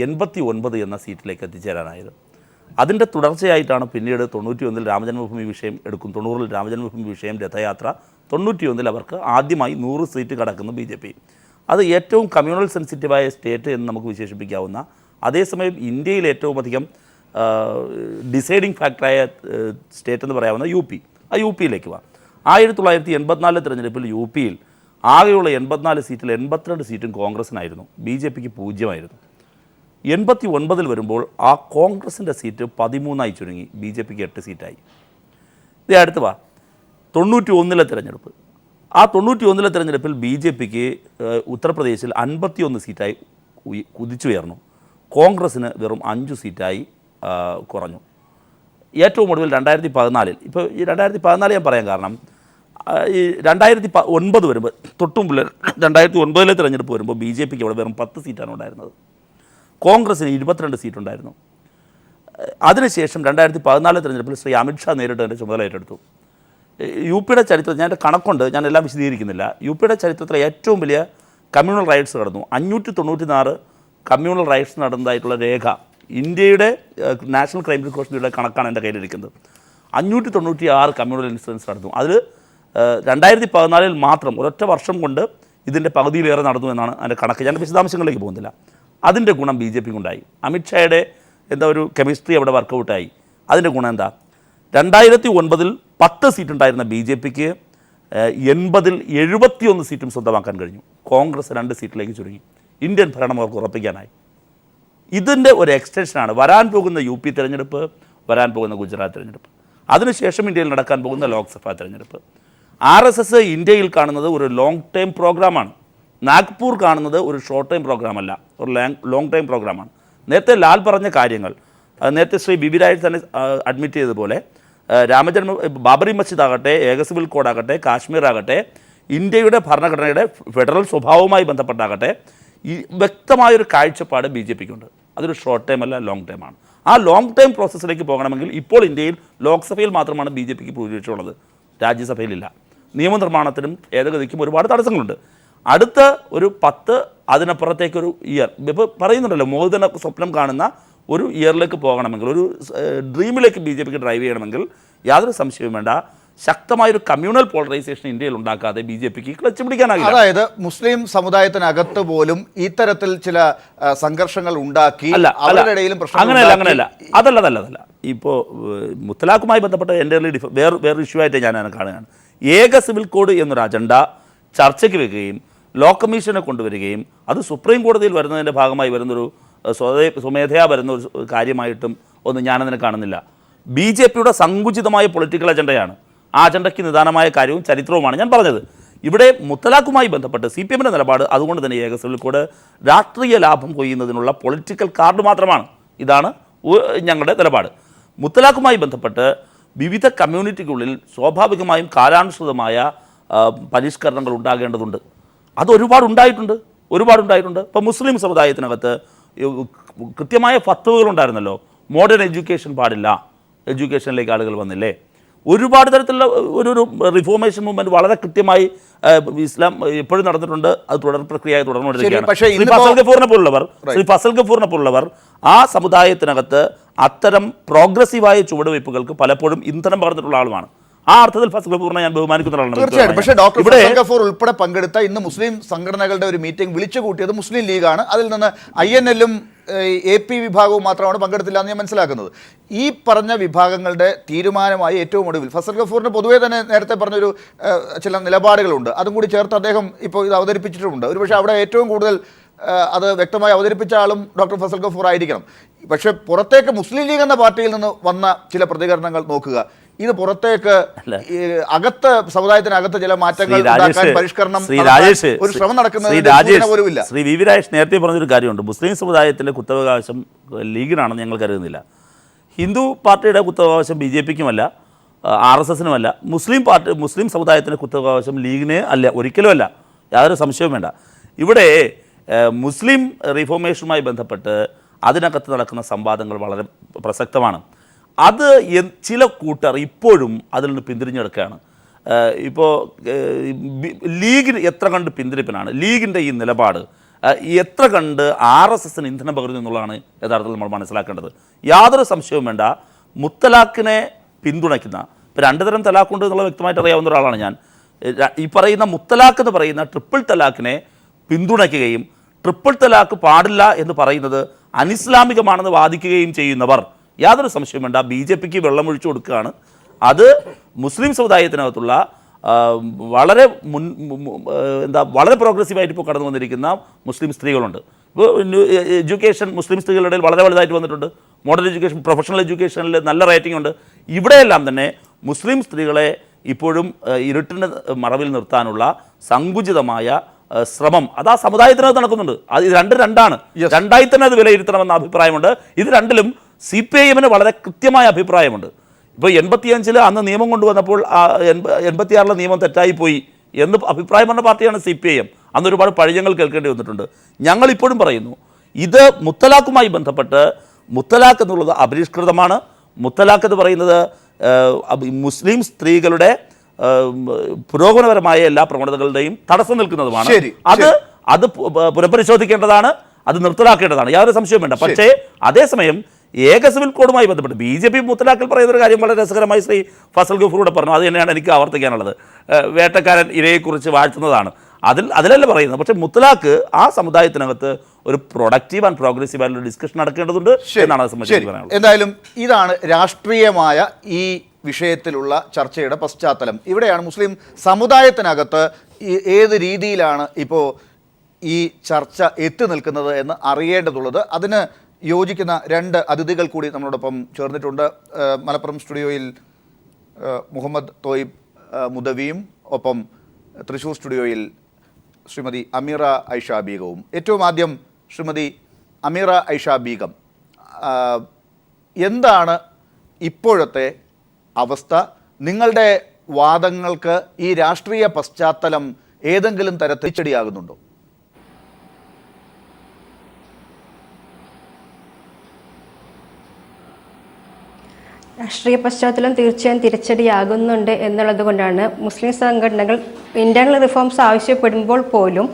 89 എന്ന സീറ്റിലേക്ക് എത്തിച്ചേരാനായത്. അതിൻ്റെ തുടർച്ചയായിട്ടാണ് പിന്നീട് 91 രാമജന്മഭൂമി വിഷയം എടുക്കും. 90 രാമജന്മഭൂമി വിഷയം രഥയാത്ര, 91 അവർക്ക് ആദ്യമായി 100 സീറ്റ് കടക്കുന്നു BJP. അത് ഏറ്റവും കമ്മ്യൂണൽ സെൻസിറ്റീവായ സ്റ്റേറ്റ് എന്ന് നമുക്ക് വിശേഷിപ്പിക്കാവുന്ന, അതേസമയം ഇന്ത്യയിൽ ഏറ്റവും അധികം ഡിസൈഡിങ് ഫാക്ടറായ സ്റ്റേറ്റ് എന്ന് പറയാവുന്ന യു പി. ആ യു പിയിലേക്ക് വാ. 1984 തിരഞ്ഞെടുപ്പിൽ യു പിയിൽ ആകെയുള്ള 84 സീറ്റിൽ 82 സീറ്റും കോൺഗ്രസിനായിരുന്നു, ബി ജെ പിക്ക് 0 89 വരുമ്പോൾ ആ കോൺഗ്രസിൻ്റെ സീറ്റ് 13 ചുരുങ്ങി, ബി ജെ പിക്ക് 8 സീറ്റായി. ഇത് അടുത്ത് വാ, 91 തിരഞ്ഞെടുപ്പ്. ആ 91 തിരഞ്ഞെടുപ്പിൽ ബി ജെ പിക്ക് ഉത്തർപ്രദേശിൽ 51 സീറ്റായി കുതിച്ചുയർന്നു, കോൺഗ്രസ്സിന് വെറും 5 സീറ്റായി കുറഞ്ഞു. ഏറ്റവും ഒടുവിൽ 2014, ഇപ്പോൾ ഈ 2014 ഞാൻ പറയാൻ കാരണം, ഈ 2009 വരുമ്പോൾ തൊട്ടുമുമ്പിൽ 2009 തിരഞ്ഞെടുപ്പ് വരുമ്പോൾ ബി ജെ പിക്ക് അവിടെ വെറും 10 സീറ്റാണ് ഉണ്ടായിരുന്നത്, കോൺഗ്രസ്സിന് 22 സീറ്റുണ്ടായിരുന്നു. അതിനുശേഷം 2014 തിരഞ്ഞെടുപ്പിൽ ശ്രീ അമിത്ഷാ നേരിട്ട് എൻ്റെ ചുമതല ഏറ്റെടുത്തു. യു പിയുടെ ചരിത്രത്തിൽ, ഞാൻ എൻ്റെ കണക്കുണ്ട്, ഞാൻ എല്ലാം വിശദീകരിക്കുന്നില്ല, യു പിയുടെ ചരിത്രത്തിലെ ഏറ്റവും വലിയ കമ്മ്യൂണൽ റൈറ്റ്സ് നടന്നു. 596 കമ്മ്യൂണൽ റൈറ്റ്സ് നടന്നതായിട്ടുള്ള രേഖ ഇന്ത്യയുടെ നാഷണൽ ക്രൈം റിക്കോർഡ് ബ്യൂറോയുടെ കണക്കാണ് എൻ്റെ കയ്യിലിരിക്കുന്നത്. 596 കമ്മ്യൂണൽ ഇൻസിഡൻസ് നടന്നു. അതിൽ 2014 മാത്രം ഒരൊറ്റ വർഷം കൊണ്ട് ഇതിൻ്റെ പകുതിയിലേറെ നടന്നു എന്നാണ് അതിൻ്റെ കണക്ക്. ഞാൻ വിശദാംശങ്ങളിലേക്ക് പോകുന്നില്ല. അതിൻ്റെ ഗുണം ബി ജെ പിക്ക് ഉണ്ടായി. അമിത്ഷായുടെ ഒരു കെമിസ്ട്രി അവിടെ വർക്കൗട്ടായി. അതിൻ്റെ ഗുണം എന്താ? 2009 10 സീറ്റ് ഉണ്ടായിരുന്ന ബി ജെ പിക്ക് 80 71 സീറ്റും സ്വന്തമാക്കാൻ കഴിഞ്ഞു. കോൺഗ്രസ് 2 സീറ്റിലേക്ക് ചുരുങ്ങി. ഇന്ത്യൻ ഭരണം അവർക്ക് ഉറപ്പിക്കാനായി. ഇതിൻ്റെ ഒരു എക്സ്റ്റൻഷനാണ് വരാൻ പോകുന്ന യു പി തിരഞ്ഞെടുപ്പ്, വരാൻ പോകുന്ന ഗുജറാത്ത് തിരഞ്ഞെടുപ്പ്, അതിനുശേഷം ഇന്ത്യയിൽ നടക്കാൻ പോകുന്ന ലോക്സഭാ തിരഞ്ഞെടുപ്പ്. RSS ഇന്ത്യയിൽ കാണുന്നത് ഒരു ലോങ് ടൈം പ്രോഗ്രാമാണ്. നാഗ്പൂർ കാണുന്നത് ഒരു ഷോർട്ട് ടൈം പ്രോഗ്രാമല്ല, ഒരു ലോങ് ടൈം പ്രോഗ്രാമാണ്. നേരത്തെ ലാൽ പറഞ്ഞ കാര്യങ്ങൾ, നേരത്തെ ശ്രീ ബിബി രാജ് തന്നെ അഡ്മിറ്റ് ചെയ്തതുപോലെ, ബാബറി മസ്ജിദ് ആകട്ടെ, ഏക സിവിൽ കോഡാകട്ടെ, കാശ്മീർ ആകട്ടെ, ഇന്ത്യയുടെ ഭരണഘടനയുടെ ഫെഡറൽ സ്വഭാവവുമായി ബന്ധപ്പെട്ടാകട്ടെ, ഈ വ്യക്തമായൊരു കാഴ്ചപ്പാട് ബി ജെ പിക്കുണ്ട്. അതൊരു ഷോർട്ട് ടൈം അല്ല, ലോങ് ടൈമാണ്. ആ ലോങ് ടൈം പ്രോസസ്സിലേക്ക് പോകണമെങ്കിൽ ഇപ്പോൾ ഇന്ത്യയിൽ ലോക്സഭയിൽ മാത്രമാണ് ബി ജെ പിക്ക് ഭൂരിപക്ഷമുള്ളത്, രാജ്യസഭയിലില്ല. നിയമനിർമ്മാണത്തിനും ഭേദഗതിക്കും ഒരുപാട് തടസ്സങ്ങളുണ്ട്. അടുത്ത ഒരു 10 അതിനപ്പുറത്തേക്കൊരു ഇയർ, ഇപ്പോൾ പറയുന്നുണ്ടല്ലോ, മോദിതന സ്വപ്നം കാണുന്ന ഒരു ഇയറിലേക്ക് പോകണമെങ്കിൽ, ഒരു ഡ്രീമിലേക്ക് ബി ജെ പിക്ക് ഡ്രൈവ് ചെയ്യണമെങ്കിൽ യാതൊരു സംശയവും വേണ്ട, ശക്തമായൊരു കമ്മ്യൂണൽ പോളറൈസേഷൻ ഇന്ത്യയിൽ ഉണ്ടാക്കാതെ ബി ജെ പിക്ക് ക്ലച്ച് പിടിക്കാനാകില്ല. അതായത് മുസ്ലിം സമുദായത്തിനകത്ത് പോലും ഇത്തരത്തിൽ ചില സംഘർഷങ്ങൾ ഉണ്ടാക്കി, അവരുടെ ഇടയിലും അങ്ങനെയല്ല. അതല്ല. ഇപ്പോൾ മുത്തലാഖുമായി ബന്ധപ്പെട്ട എൻ്റെ വേറൊരു ഇഷ്യൂ ആയിട്ട് ഞാൻ കാണുകയാണ്. ഏക സിവിൽ കോഡ് എന്നൊരു അജണ്ട ചർച്ചയ്ക്ക് വെക്കുകയും ലോ കമ്മീഷനെ കൊണ്ടുവരികയും അത് സുപ്രീം കോടതിയിൽ വരുന്നതിൻ്റെ ഭാഗമായി വരുന്നൊരു സ്വമേധയാ വരുന്ന ഒരു കാര്യമായിട്ടും ഒന്നും ഞാനതിനെ കാണുന്നില്ല. ബി ജെ പിയുടെ സങ്കുചിതമായ പൊളിറ്റിക്കൽ അജണ്ടയാണ്. ആ അജണ്ടയ്ക്ക് നിദാനമായ കാര്യവും ചരിത്രവുമാണ് ഞാൻ പറഞ്ഞത്. ഇവിടെ മുത്തലാഖുമായി ബന്ധപ്പെട്ട് CPM-ൻ്റെ നിലപാട് അതുകൊണ്ട് തന്നെ ഏക സിവിൽ കോഡ് രാഷ്ട്രീയ ലാഭം കൊയ്യുന്നതിനുള്ള പൊളിറ്റിക്കൽ കാർഡ് മാത്രമാണ്. ഇതാണ് ഞങ്ങളുടെ നിലപാട്. മുത്തലാഖുമായി ബന്ധപ്പെട്ട് വിവിധ കമ്മ്യൂണിറ്റിക്കുള്ളിൽ സ്വാഭാവികമായും കാലാനുസൃതമായ പരിഷ്കരണങ്ങൾ ഉണ്ടാകേണ്ടതുണ്ട്. അത് ഒരുപാടുണ്ടായിട്ടുണ്ട്. ഇപ്പോൾ മുസ്ലിം സമുദായത്തിനകത്ത് കൃത്യമായ ഫത്വകളുണ്ടായിരുന്നല്ലോ. മോഡേൺ എഡ്യൂക്കേഷൻ പാടില്ല, എഡ്യൂക്കേഷനിലേക്ക് ആളുകൾ വന്നില്ലേ. ഒരുപാട് തരത്തിലുള്ള ഒരു റിഫോർമേഷൻ മൂവ്മെൻറ്റ് വളരെ കൃത്യമായി ഇസ്ലാം എപ്പോഴും നടന്നിട്ടുണ്ട്. അത് തുടർ പ്രക്രിയയായി തുടർന്നുകൊണ്ടിരിക്കുകയാണ്. ശ്രീ ഫസൽ ഗഫൂറിനെ പോലുള്ളവർ ആ സമുദായത്തിനകത്ത് അത്തരം പ്രോഗ്രസീവായ ചുവടുവയ്പ്പുകൾക്ക് പലപ്പോഴും ഇന്ധനം പകർന്നിട്ടുള്ള ആളുമാണ്. ആ അർത്ഥത്തിൽ ഫസൽ ഗഫൂറിനെ ഞാൻ ബഹുമാനിക്കുന്ന ഒരാളാണ്. തീർച്ചയായിട്ടും. പക്ഷേ ഡോക്ടർ ഫസൽ ഗഫൂർ ഉൾപ്പെടെ പങ്കെടുത്ത ഇന്ന് മുസ്ലിം സംഘടനകളുടെ ഒരു മീറ്റിംഗ് വിളിച്ചു കൂട്ടിയത് മുസ്ലിം ലീഗാണ്. അതിൽ നിന്ന് INL-ഉം AP വിഭാഗവും മാത്രമാണ് പങ്കെടുത്തില്ല എന്ന് ഞാൻ മനസ്സിലാക്കുന്നത്. ഈ പറഞ്ഞ വിഭാഗങ്ങളുടെ തീരുമാനമായി ഏറ്റവും ഒടുവിൽ ഫസൽ ഗഫൂറിന് പൊതുവേ തന്നെ നേരത്തെ പറഞ്ഞൊരു ചില നിലപാടുകളുണ്ട്, അതും കൂടി ചേർത്ത് അദ്ദേഹം ഇപ്പോൾ ഇത് അവതരിപ്പിച്ചിട്ടുമുണ്ട്. ഒരുപക്ഷെ അവിടെ ഏറ്റവും കൂടുതൽ അത് വ്യക്തമായി അവതരിപ്പിച്ച ആളും ഡോക്ടർ ഫസൽ ഗഫൂർ ആയിരിക്കണം. പക്ഷേ പുറത്തേക്ക് മുസ്ലിം ലീഗ് എന്ന പാർട്ടിയിൽ നിന്ന് വന്ന ചില പ്രതികരണങ്ങൾ നോക്കുക. ഇത് പുറത്തേക്ക് അകത്ത് സമുദായത്തിനകത്ത് ചില മാറ്റങ്ങൾ പരിഷ്കരണം ഒരു ശ്രമം നടക്കുന്നത് പോലുമില്ല. ശ്രീ വി വി രാജേഷ് നേരത്തെ പറഞ്ഞൊരു കാര്യമുണ്ട്. മുസ്ലിം സമുദായത്തിൻ്റെ കുത്തവകാശം ലീഗിനാണെന്ന് ഞങ്ങൾ കരുതുന്നില്ല. ഹിന്ദു പാർട്ടിയുടെ കുത്തവകാശം BJP-ക്കുമല്ല, RSS-നുമല്ല. മുസ്ലിം സമുദായത്തിൻ്റെ കുത്തവകാശം ലീഗിന് അല്ല, ഒരിക്കലുമല്ല, യാതൊരു സംശയവും വേണ്ട. ഇവിടെ മുസ്ലിം റിഫോർമേഷനുമായി ബന്ധപ്പെട്ട് അതിനകത്ത് നടക്കുന്ന സംവാദങ്ങൾ വളരെ പ്രസക്തമാണ്. അത് ചില കൂട്ടർ ഇപ്പോഴും അതിൽ നിന്ന് പിന്തിരിഞ്ഞെടുക്കുകയാണ്. ഇപ്പോൾ ലീഗിന് എത്ര കണ്ട് പിന്തിരിപ്പിനാണ് ലീഗിൻ്റെ ഈ നിലപാട്, എത്ര കണ്ട് RSS-ന് ഇന്ധനം പകരുന്നു എന്നുള്ളതാണ് യഥാർത്ഥത്തിൽ നമ്മൾ മനസ്സിലാക്കേണ്ടത്. യാതൊരു സംശയവും വേണ്ട, മുത്തലാഖിനെ പിന്തുണയ്ക്കുന്ന, ഇപ്പോൾ 2 തരം തലാഖുണ്ട് എന്നുള്ള വ്യക്തമായിട്ട് അറിയാവുന്ന ഒരാളാണ് ഞാൻ. ഈ പറയുന്ന മുത്തലാഖ് എന്ന് പറയുന്ന ട്രിപ്പിൾ തലാഖിനെ പിന്തുണയ്ക്കുകയും ട്രിപ്പിൾ തലാഖ് പാടില്ല എന്ന് പറയുന്നത് അനിസ്ലാമികമാണെന്ന് വാദിക്കുകയും ചെയ്യുന്നവർ യാതൊരു സംശയവും വേണ്ട BJPക്ക് വെള്ളമൊഴിച്ചു കൊടുക്കുകയാണ്. അത് മുസ്ലിം സമുദായത്തിനകത്തുള്ള വളരെ വളരെ പ്രോഗ്രസീവായിട്ട് ഇപ്പോൾ കടന്നു വന്നിരിക്കുന്ന മുസ്ലിം സ്ത്രീകളുണ്ട്. ഇപ്പോൾ എഡ്യൂക്കേഷൻ മുസ്ലിം സ്ത്രീകളുടെ ഇടയിൽ വളരെ വലുതായിട്ട് വന്നിട്ടുണ്ട്. മോഡൽ എഡ്യൂക്കേഷൻ, പ്രൊഫഷണൽ എഡ്യൂക്കേഷനിൽ നല്ല റേറ്റിംഗ് ഉണ്ട്. ഇവിടെയെല്ലാം തന്നെ മുസ്ലിം സ്ത്രീകളെ ഇപ്പോഴും ഇരുട്ടിൻ്റെ മറവിൽ നിർത്താനുള്ള സങ്കുചിതമായ ശ്രമം അത് ആ സമുദായത്തിനകത്ത് നടക്കുന്നുണ്ട്. അത് ഇത് രണ്ടാണ്. രണ്ടായി തന്നെ അത് വിലയിരുത്തണമെന്ന അഭിപ്രായമുണ്ട്. ഇത് രണ്ടിലും CPIM വളരെ കൃത്യമായ അഭിപ്രായമുണ്ട്. ഇപ്പോൾ 85 അന്ന് നിയമം കൊണ്ടുവന്നപ്പോൾ 86 നിയമം തെറ്റായിപ്പോയി എന്ന് അഭിപ്രായം പറഞ്ഞ പാർട്ടിയാണ് CPIM. അന്ന് ഒരുപാട് പഴിഞ്ഞങ്ങൾ കേൾക്കേണ്ടി വന്നിട്ടുണ്ട്. ഞങ്ങളിപ്പോഴും പറയുന്നു, ഇത് മുത്തലാഖുമായി ബന്ധപ്പെട്ട് മുത്തലാഖ് എന്നുള്ളത് അപരിഷ്കൃതമാണ്. മുത്തലാഖ് എന്ന് പറയുന്നത് മുസ്ലിം സ്ത്രീകളുടെ പുരോഗമനപരമായ എല്ലാ പ്രവണതകളുടെയും തടസ്സം നിൽക്കുന്നതുമാണ്. അത് പുനഃപരിശോധിക്കേണ്ടതാണ്, അത് നിർത്തലാക്കേണ്ടതാണ്, യാതൊരു സംശയവും വേണ്ട. പക്ഷേ അതേസമയം ഏക സിവിൽ കോഡുമായി ബന്ധപ്പെട്ട് BJP മുത്തലാഖിൽ പറയുന്നൊരു കാര്യം വളരെ രസകരമായി ശ്രീ ഫസൽ ഗഫൂറൂടെ പറഞ്ഞു. അത് തന്നെയാണ് എനിക്ക് ആവർത്തിക്കാനുള്ളത്. വേട്ടക്കാരൻ ഇരയെക്കുറിച്ച് വാഴ്ത്തുന്നതാണ്, അതിലല്ല പറയുന്നത്. പക്ഷേ മുത്തലാഖ് ആ സമുദായത്തിനകത്ത് ഒരു പ്രൊഡക്റ്റീവ് ആൻഡ് പ്രോഗ്രസീവ് ആയിട്ടുള്ള ഡിസ്കഷൻ നടക്കേണ്ടതുണ്ട് എന്നാണ് അത് സംബന്ധിച്ച് പറയാനുള്ളത്. എന്തായാലും ഇതാണ് രാഷ്ട്രീയമായ ഈ വിഷയത്തിലുള്ള ചർച്ചയുടെ പശ്ചാത്തലം. ഇവിടെയാണ് മുസ്ലിം സമുദായത്തിനകത്ത് ഏത് രീതിയിലാണ് ഇപ്പോൾ ഈ ചർച്ച എത്തി നിൽക്കുന്നത് എന്ന് അറിയേണ്ടതുള്ളത്. അതിന് യോജിക്കുന്ന രണ്ട് അതിഥികൾ കൂടി നമ്മളോടൊപ്പം ചേർന്നിട്ടുണ്ട്. മലപ്പുറം സ്റ്റുഡിയോയിൽ മുഹമ്മദ് തോയിബ് മുദവിയും ഒപ്പം തൃശ്ശൂർ സ്റ്റുഡിയോയിൽ ശ്രീമതി അമീറ ഐഷ ബീഗവും. ഏറ്റവും ആദ്യം ശ്രീമതി അമീറ ഐഷ ബീഗം, എന്താണ് ഇപ്പോഴത്തെ അവസ്ഥ? നിങ്ങളുടെ വാദങ്ങൾക്ക് ഈ രാഷ്ട്രീയ പശ്ചാത്തലം ഏതെങ്കിലും തരത്തിൽ തിരിച്ചടിയാകുന്നുണ്ടോ? രാഷ്ട്രീയ പശ്ചാത്തലം തീർച്ചയായും തിരിച്ചടിയാകുന്നുണ്ട് എന്നുള്ളത് കൊണ്ടാണ് മുസ്ലിം സംഘടനകൾ ഇന്റേണൽ റിഫോംസ് ആവശ്യപ്പെടുമ്പോൾ പോലും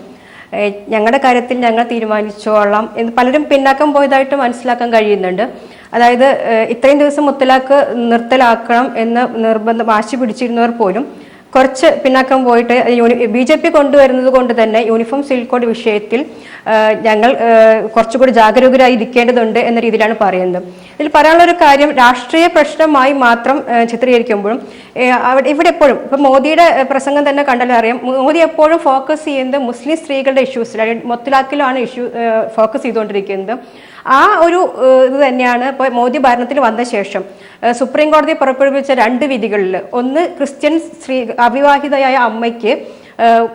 ഞങ്ങളുടെ കാര്യത്തിൽ ഞങ്ങൾ തീരുമാനിച്ചോളാം എന്ന് പലരും പിന്നാക്കം പോയതായിട്ട് മനസ്സിലാക്കാൻ കഴിയുന്നുണ്ട്. അതായത് ഇത്രയും ദിവസം മുത്തലാഖ് നിർത്തലാക്കണം എന്ന് വാശി പിടിച്ചിരുന്നവർ പോലും കുറച്ച് പിന്നാക്കം പോയിട്ട് BJP കൊണ്ടുവരുന്നത് കൊണ്ട് തന്നെ യൂണിഫോം സിവിൽ കോഡ് വിഷയത്തിൽ ഞങ്ങൾ കുറച്ചുകൂടി ജാഗരൂകരായി ഇരിക്കേണ്ടതുണ്ട് എന്ന രീതിയിലാണ് പറയുന്നത്. ഇതിൽ പറയാനുള്ളൊരു കാര്യം, രാഷ്ട്രീയ പ്രശ്നമായി മാത്രം ചിത്രീകരിക്കുമ്പോഴും ഇവിടെ എപ്പോഴും ഇപ്പം മോദിയുടെ പ്രസംഗം തന്നെ കണ്ടാലും അറിയാം, മോദി എപ്പോഴും ഫോക്കസ് ചെയ്യുന്നത് മുസ്ലിം സ്ത്രീകളുടെ ഇഷ്യൂസിൽ, മുത്തലാഖിലാണ് ഫോക്കസ് ചെയ്തുകൊണ്ടിരിക്കുന്നത്. ആ ഒരു ഇത് തന്നെയാണ് ഇപ്പോൾ മോദി ഭരണത്തിൽ വന്ന ശേഷം സുപ്രീം കോടതി പുറപ്പെടുവിച്ച 2 വിധികളിൽ, ഒന്ന് ക്രിസ്ത്യൻ സ്ത്രീ അവിവാഹിതയായ അമ്മയ്ക്ക്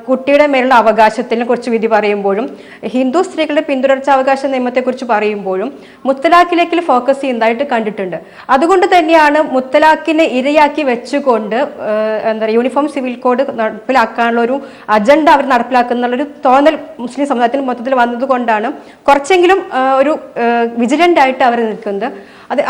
കുട്ടിയുടെ മേലുള്ള അവകാശത്തിനെ കുറിച്ച് വിധി പറയുമ്പോഴും ഹിന്ദു സ്ത്രീകളുടെ പിന്തുടർച്ചാവകാശ നിയമത്തെക്കുറിച്ച് പറയുമ്പോഴും മുത്തലാഖിലേക്ക് ഫോക്കസ് ചെയ്യുന്നതായിട്ട് കണ്ടിട്ടുണ്ട്. അതുകൊണ്ട് തന്നെയാണ് മുത്തലാഖിനെ ഇരയാക്കി വെച്ചുകൊണ്ട് യൂണിഫോം സിവിൽ കോഡ് നടപ്പിലാക്കാനുള്ള ഒരു അജണ്ട അവർ നടപ്പിലാക്കുന്നുള്ളൊരു തോന്നൽ മുസ്ലിം സമുദായത്തിന് മൊത്തത്തിൽ വന്നതുകൊണ്ടാണ് കുറച്ചെങ്കിലും ഒരു വിജിലൻ്റ് ആയിട്ട് അവർ നിൽക്കുന്നത്.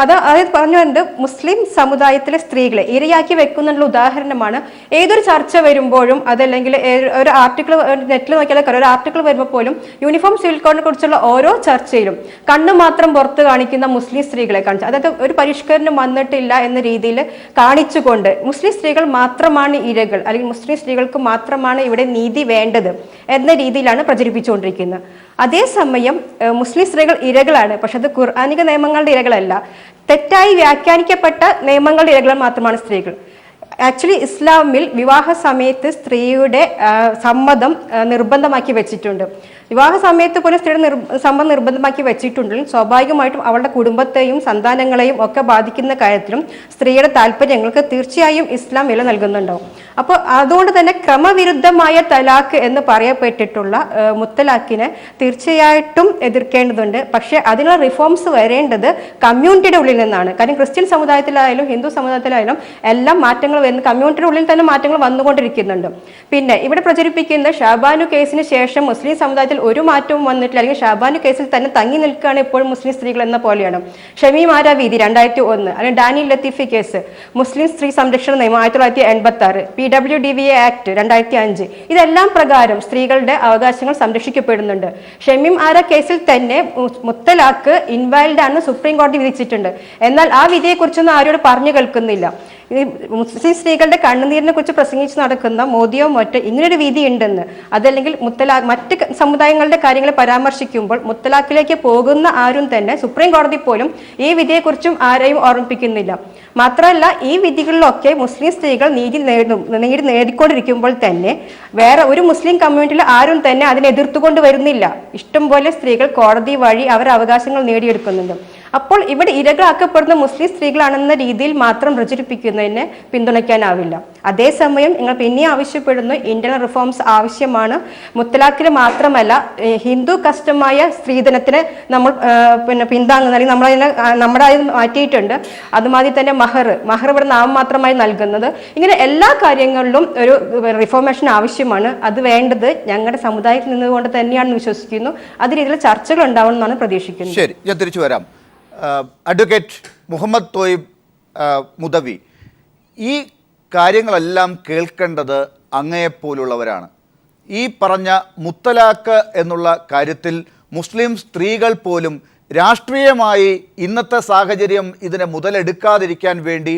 അത് പറഞ്ഞുകൊണ്ട് മുസ്ലിം സമുദായത്തിലെ സ്ത്രീകളെ ഇരയാക്കി വെക്കുന്നുള്ള ഉദാഹരണമാണ് ഏതൊരു ചർച്ച വരുമ്പോഴും, അതല്ലെങ്കിൽ ഒരു ആർട്ടിക്കിൾ നെറ്റിൽ നോക്കിയാൽ ഒരു ആർട്ടിക്കിൾ വരുമ്പോൾ പോലും യൂണിഫോം സിവിൽ കോഡിനെ കുറിച്ചുള്ള ഓരോ ചർച്ചയിലും കണ്ണ് മാത്രം പുറത്ത് കാണിക്കുന്ന മുസ്ലിം സ്ത്രീകളെ കാണിച്ചു, അതായത് ഒരു പരിഷ്കരണം വന്നിട്ടില്ല എന്ന രീതിയിൽ കാണിച്ചുകൊണ്ട് മുസ്ലിം സ്ത്രീകൾ മാത്രമാണ് ഇരകൾ, അല്ലെങ്കിൽ മുസ്ലിം സ്ത്രീകൾക്ക് മാത്രമാണ് ഇവിടെ നീതി വേണ്ടത് എന്ന രീതിയിലാണ് പ്രചരിപ്പിച്ചുകൊണ്ടിരിക്കുന്നത്. അതേസമയം മുസ്ലിം സ്ത്രീകൾ ഇരകളാണ്, പക്ഷെ അത് ഖുർആനിക നിയമങ്ങളുടെ ഇരകളല്ല, തെറ്റായി വ്യാഖ്യാനിക്കപ്പെട്ട നിയമങ്ങളുടെ ഇരകൾ മാത്രമാണ് സ്ത്രീകൾ. ആക്ച്വലി ഇസ്ലാമിൽ വിവാഹ സമയത്ത് സ്ത്രീയുടെ സമ്മതം നിർബന്ധമാക്കി വെച്ചിട്ടുണ്ട്. വിവാഹ സമയത്ത് പോലും സ്ത്രീയുടെ സമ്മതം നിർബന്ധമാക്കി വെച്ചിട്ടുണ്ടെങ്കിൽ സ്വാഭാവികമായിട്ടും അവളുടെ കുടുംബത്തെയും സന്താനങ്ങളെയും ഒക്കെ ബാധിക്കുന്ന കാര്യത്തിലും സ്ത്രീയുടെ താല്പര്യങ്ങൾക്ക് തീർച്ചയായും ഇസ്ലാം വില നൽകുന്നുണ്ടാവും. അപ്പോൾ അതുകൊണ്ട് തന്നെ ക്രമവിരുദ്ധമായ തലാഖ് എന്ന് പറയപ്പെട്ടിട്ടുള്ള മുത്തലാഖിനെ തീർച്ചയായിട്ടും എതിർക്കേണ്ടതുണ്ട്. പക്ഷേ അതിനുള്ള റിഫോംസ് വരേണ്ടത് കമ്മ്യൂണിറ്റിയുടെ ഉള്ളിൽ നിന്നാണ്. കാര്യം ക്രിസ്ത്യൻ സമുദായത്തിലായാലും ഹിന്ദു സമുദായത്തിലായാലും എല്ലാം മാറ്റങ്ങൾ വരുന്ന കമ്മ്യൂണിറ്റിയുടെ ഉള്ളിൽ തന്നെ മാറ്റങ്ങൾ വന്നുകൊണ്ടിരിക്കുന്നുണ്ട്. പിന്നെ ഇവിടെ പ്രചരിപ്പിക്കുന്ന ഷാബാനു കേസിന് ശേഷം മുസ്ലിം സമുദായത്തിൽ ഒരു മാറ്റവും വന്നിട്ടില്ല, അല്ലെങ്കിൽ ഷാബാനു കേസിൽ തന്നെ തങ്ങി നിൽക്കുകയാണ് ഇപ്പോഴും മുസ്ലിം സ്ത്രീകൾ എന്ന പോലെയാണ്. ഷമീം ആര വിധി 2001, അല്ലെങ്കിൽ ഡാനിയൽ ലത്തീഫി കേസ്, മുസ്ലിം സ്ത്രീ സംരക്ഷണ നിയമം 1986, PWDVA ആക്ട് 2005, ഇതെല്ലാം പ്രകാരം സ്ത്രീകളുടെ അവകാശങ്ങൾ സംരക്ഷിക്കപ്പെടുന്നുണ്ട്. ഷമീം ആര കേസിൽ തന്നെ മുത്തലാഖ് ഇൻവാലിഡ് ആണ് സുപ്രീം കോടതി വിധിച്ചിട്ടുണ്ട്. എന്നാൽ ആ വിധിയെക്കുറിച്ചൊന്നും ആരോട് പറഞ്ഞു കേൾക്കുന്നില്ല. ഈ മുസ്ലിം സ്ത്രീകളുടെ കണ്ണുനീരിനെ കുറിച്ച് പ്രസംഗിച്ച് നടക്കുന്ന മോദിയോ മറ്റോ ഇങ്ങനൊരു വിധി ഉണ്ടെന്ന്, അതല്ലെങ്കിൽ മറ്റ് സമുദായങ്ങളുടെ കാര്യങ്ങൾ പരാമർശിക്കുമ്പോൾ മുത്തലാഖിലേക്ക് പോകുന്ന ആരും തന്നെ സുപ്രീം കോടതി പോലും ഈ വിധിയെക്കുറിച്ചും ആരെയും ഓർമ്മിപ്പിക്കുന്നില്ല. മാത്രമല്ല, ഈ വിധികളിലൊക്കെ മുസ്ലിം സ്ത്രീകൾ നീതി നേടിക്കൊണ്ടിരിക്കുമ്പോൾ തന്നെ വേറെ ഒരു മുസ്ലിം കമ്മ്യൂണിറ്റിയിൽ ആരും തന്നെ അതിനെ എതിർത്തുകൊണ്ട് വരുന്നില്ല. ഇഷ്ടംപോലെ സ്ത്രീകൾ കോടതി വഴി അവരുടെ അവകാശങ്ങൾ നേടിയെടുക്കുന്നുണ്ട്. അപ്പോൾ ഇവിടെ ഇരകളാക്കപ്പെടുന്ന മുസ്ലിം സ്ത്രീകളാണെന്ന രീതിയിൽ മാത്രം പ്രചരിപ്പിക്കുന്നതിനെ പിന്തുണയ്ക്കാനാവില്ല. അതേസമയം നിങ്ങൾ പിന്നെ ആവശ്യപ്പെടുന്നു ഇന്റേണൽ റിഫോംസ് ആവശ്യമാണ്. മുത്തലാഖിന് മാത്രമല്ല, ഹിന്ദു കസ്റ്റമായ സ്ത്രീധനത്തിന് നമ്മൾ പിന്താങ്ങുന്ന, അല്ലെങ്കിൽ നമ്മുടെ മാറ്റിയിട്ടുണ്ട്. അതുമാതിരി തന്നെ മഹർ ഇവിടെ നാമമാത്രമായി നൽകുന്നത്. ഇങ്ങനെ എല്ലാ കാര്യങ്ങളിലും ഒരു റിഫോർമേഷൻ ആവശ്യമാണ്. അത് വേണ്ടത് ഞങ്ങളുടെ സമുദായത്തിൽ നിന്നുകൊണ്ട് തന്നെയാണെന്ന് വിശ്വസിക്കുന്നു. അത് രീതിയിൽ ചർച്ചകൾ ഉണ്ടാവണം എന്നാണ് പ്രതീക്ഷിക്കുന്നത്. ശരി, ഞാൻ തിരിച്ചു വരാം. അഡ്വക്കേറ്റ് മുഹമ്മദ് തോയിബ് മുദവി, ഈ കാര്യങ്ങളെല്ലാം കേൾക്കേണ്ടത് അങ്ങയെപ്പോലുള്ളവരാണ്. ഈ പറഞ്ഞ മുത്തലാഖ് എന്നുള്ള കാര്യത്തിൽ മുസ്ലിം സ്ത്രീകൾ പോലും രാഷ്ട്രീയമായി ഇന്നത്തെ സാഹചര്യം ഇതിനെ മുതലെടുക്കാതിരിക്കാൻ വേണ്ടി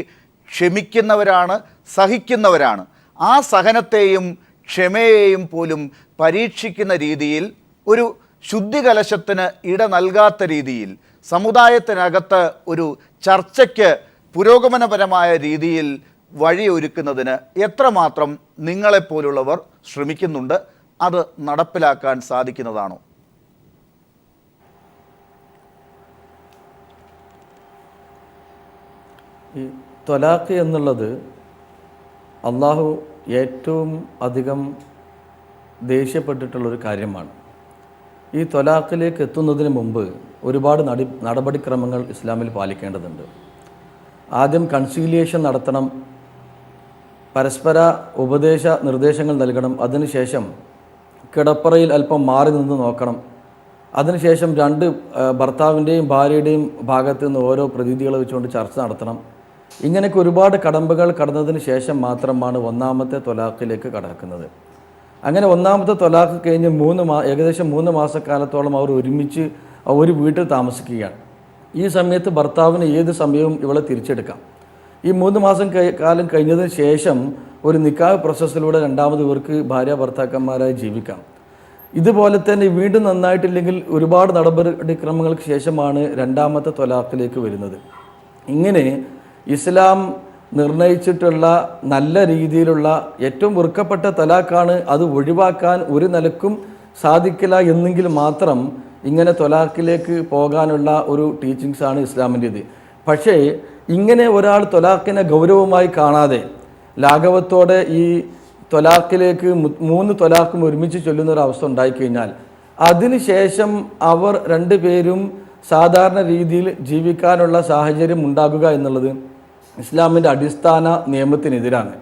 ക്ഷമിക്കുന്നവരാണ്, സഹിക്കുന്നവരാണ്. ആ സഹനത്തെയും ക്ഷമയെയും പോലും പരീക്ഷിക്കുന്ന രീതിയിൽ, ഒരു ശുദ്ധികലശത്തിന് ഇട നൽകാത്ത രീതിയിൽ, സമുദായത്തിനകത്ത് ഒരു ചർച്ചയ്ക്ക് പുരോഗമനപരമായ രീതിയിൽ വഴിയൊരുക്കുന്നതിന് എത്രമാത്രം നിങ്ങളെപ്പോലുള്ളവർ ശ്രമിക്കുന്നുണ്ട്? അത് നടപ്പിലാക്കാൻ സാധിക്കുന്നതാണോ? ഈ ത്വലാഖ് എന്നുള്ളത് അള്ളാഹു ഏറ്റവും അധികം ദേഷ്യപ്പെട്ടിട്ടുള്ളൊരു കാര്യമാണ്. ഈ ത്വലാഖിലേക്ക് എത്തുന്നതിന് മുമ്പ് ഒരുപാട് നടപടിക്രമങ്ങൾ ഇസ്ലാമിൽ പാലിക്കേണ്ടതുണ്ട്. ആദ്യം കൺസീലിയേഷൻ നടത്തണം, പരസ്പര ഉപദേശ നിർദ്ദേശങ്ങൾ നൽകണം. അതിനുശേഷം കിടപ്പറയിൽ അല്പം മാറി നിന്ന് നോക്കണം. അതിനുശേഷം ഭർത്താവിൻ്റെയും ഭാര്യയുടെയും ഭാഗത്ത് നിന്ന് ഓരോ പ്രതിനിധികൾ വെച്ചുകൊണ്ട് ചർച്ച നടത്തണം. ഇങ്ങനെയൊക്കെ ഒരുപാട് കടമ്പകൾ കടന്നതിന് ശേഷം മാത്രമാണ് ഒന്നാമത്തെ ത്വലാഖിലേക്ക് കടക്കുന്നത്. അങ്ങനെ ഒന്നാമത്തെ ത്വലാഖ് കഴിഞ്ഞ് ഏകദേശം 3 മാസക്കാലത്തോളം അവർ ഒരുമിച്ച് ഒരു വീട്ടിൽ താമസിക്കുകയാണ്. ഈ സമയത്ത് ഭർത്താവിന് ഏത് സമയവും ഇവളെ തിരിച്ചെടുക്കാം. ഈ 3 മാസം കാലം കഴിഞ്ഞതിന് ശേഷം ഒരു നിക്കാഹ് പ്രോസസ്സിലൂടെ രണ്ടാമത് ഇവർക്ക് ഭാര്യ ഭർത്താക്കന്മാരായി ജീവിക്കാം. ഇതുപോലെ തന്നെ വീണ്ടും നന്നായിട്ടില്ലെങ്കിൽ ഒരുപാട് നടപടിക്രമങ്ങൾക്ക് ശേഷമാണ് രണ്ടാമത്തെ ത്വലാഖിലേക്ക് വരുന്നത്. ഇങ്ങനെ ഇസ്ലാം നിർണയിച്ചിട്ടുള്ള നല്ല രീതിയിലുള്ള ഏറ്റവും വെറുക്കപ്പെട്ട തലാഖാണ്. അത് ഒഴിവാക്കാൻ ഒരു നിലക്കും സാധിക്കില്ല എന്നെങ്കിൽ മാത്രം ഇങ്ങനെ ത്വലാഖിലേക്ക് പോകാനുള്ള ഒരു ടീച്ചിങ്സാണ് ഇസ്ലാമിൻ്റേത്. പക്ഷേ ഇങ്ങനെ ഒരാൾ ത്വലാഖിനെ ഗൗരവമായി കാണാതെ ലാഘവത്തോടെ ഈ ത്വലാഖിലേക്ക് 3 ത്വലാഖും ഒരുമിച്ച് ചൊല്ലുന്ന ഒരു അവസ്ഥ ഉണ്ടായിക്കഴിഞ്ഞാൽ അതിനുശേഷം അവർ രണ്ടുപേരും സാധാരണ രീതിയിൽ ജീവിക്കാനുള്ള സാഹചര്യം ഉണ്ടാകുക എന്നുള്ളത് ഇസ്ലാമിൻ്റെ അടിസ്ഥാന നിയമത്തിനെതിരാണ്.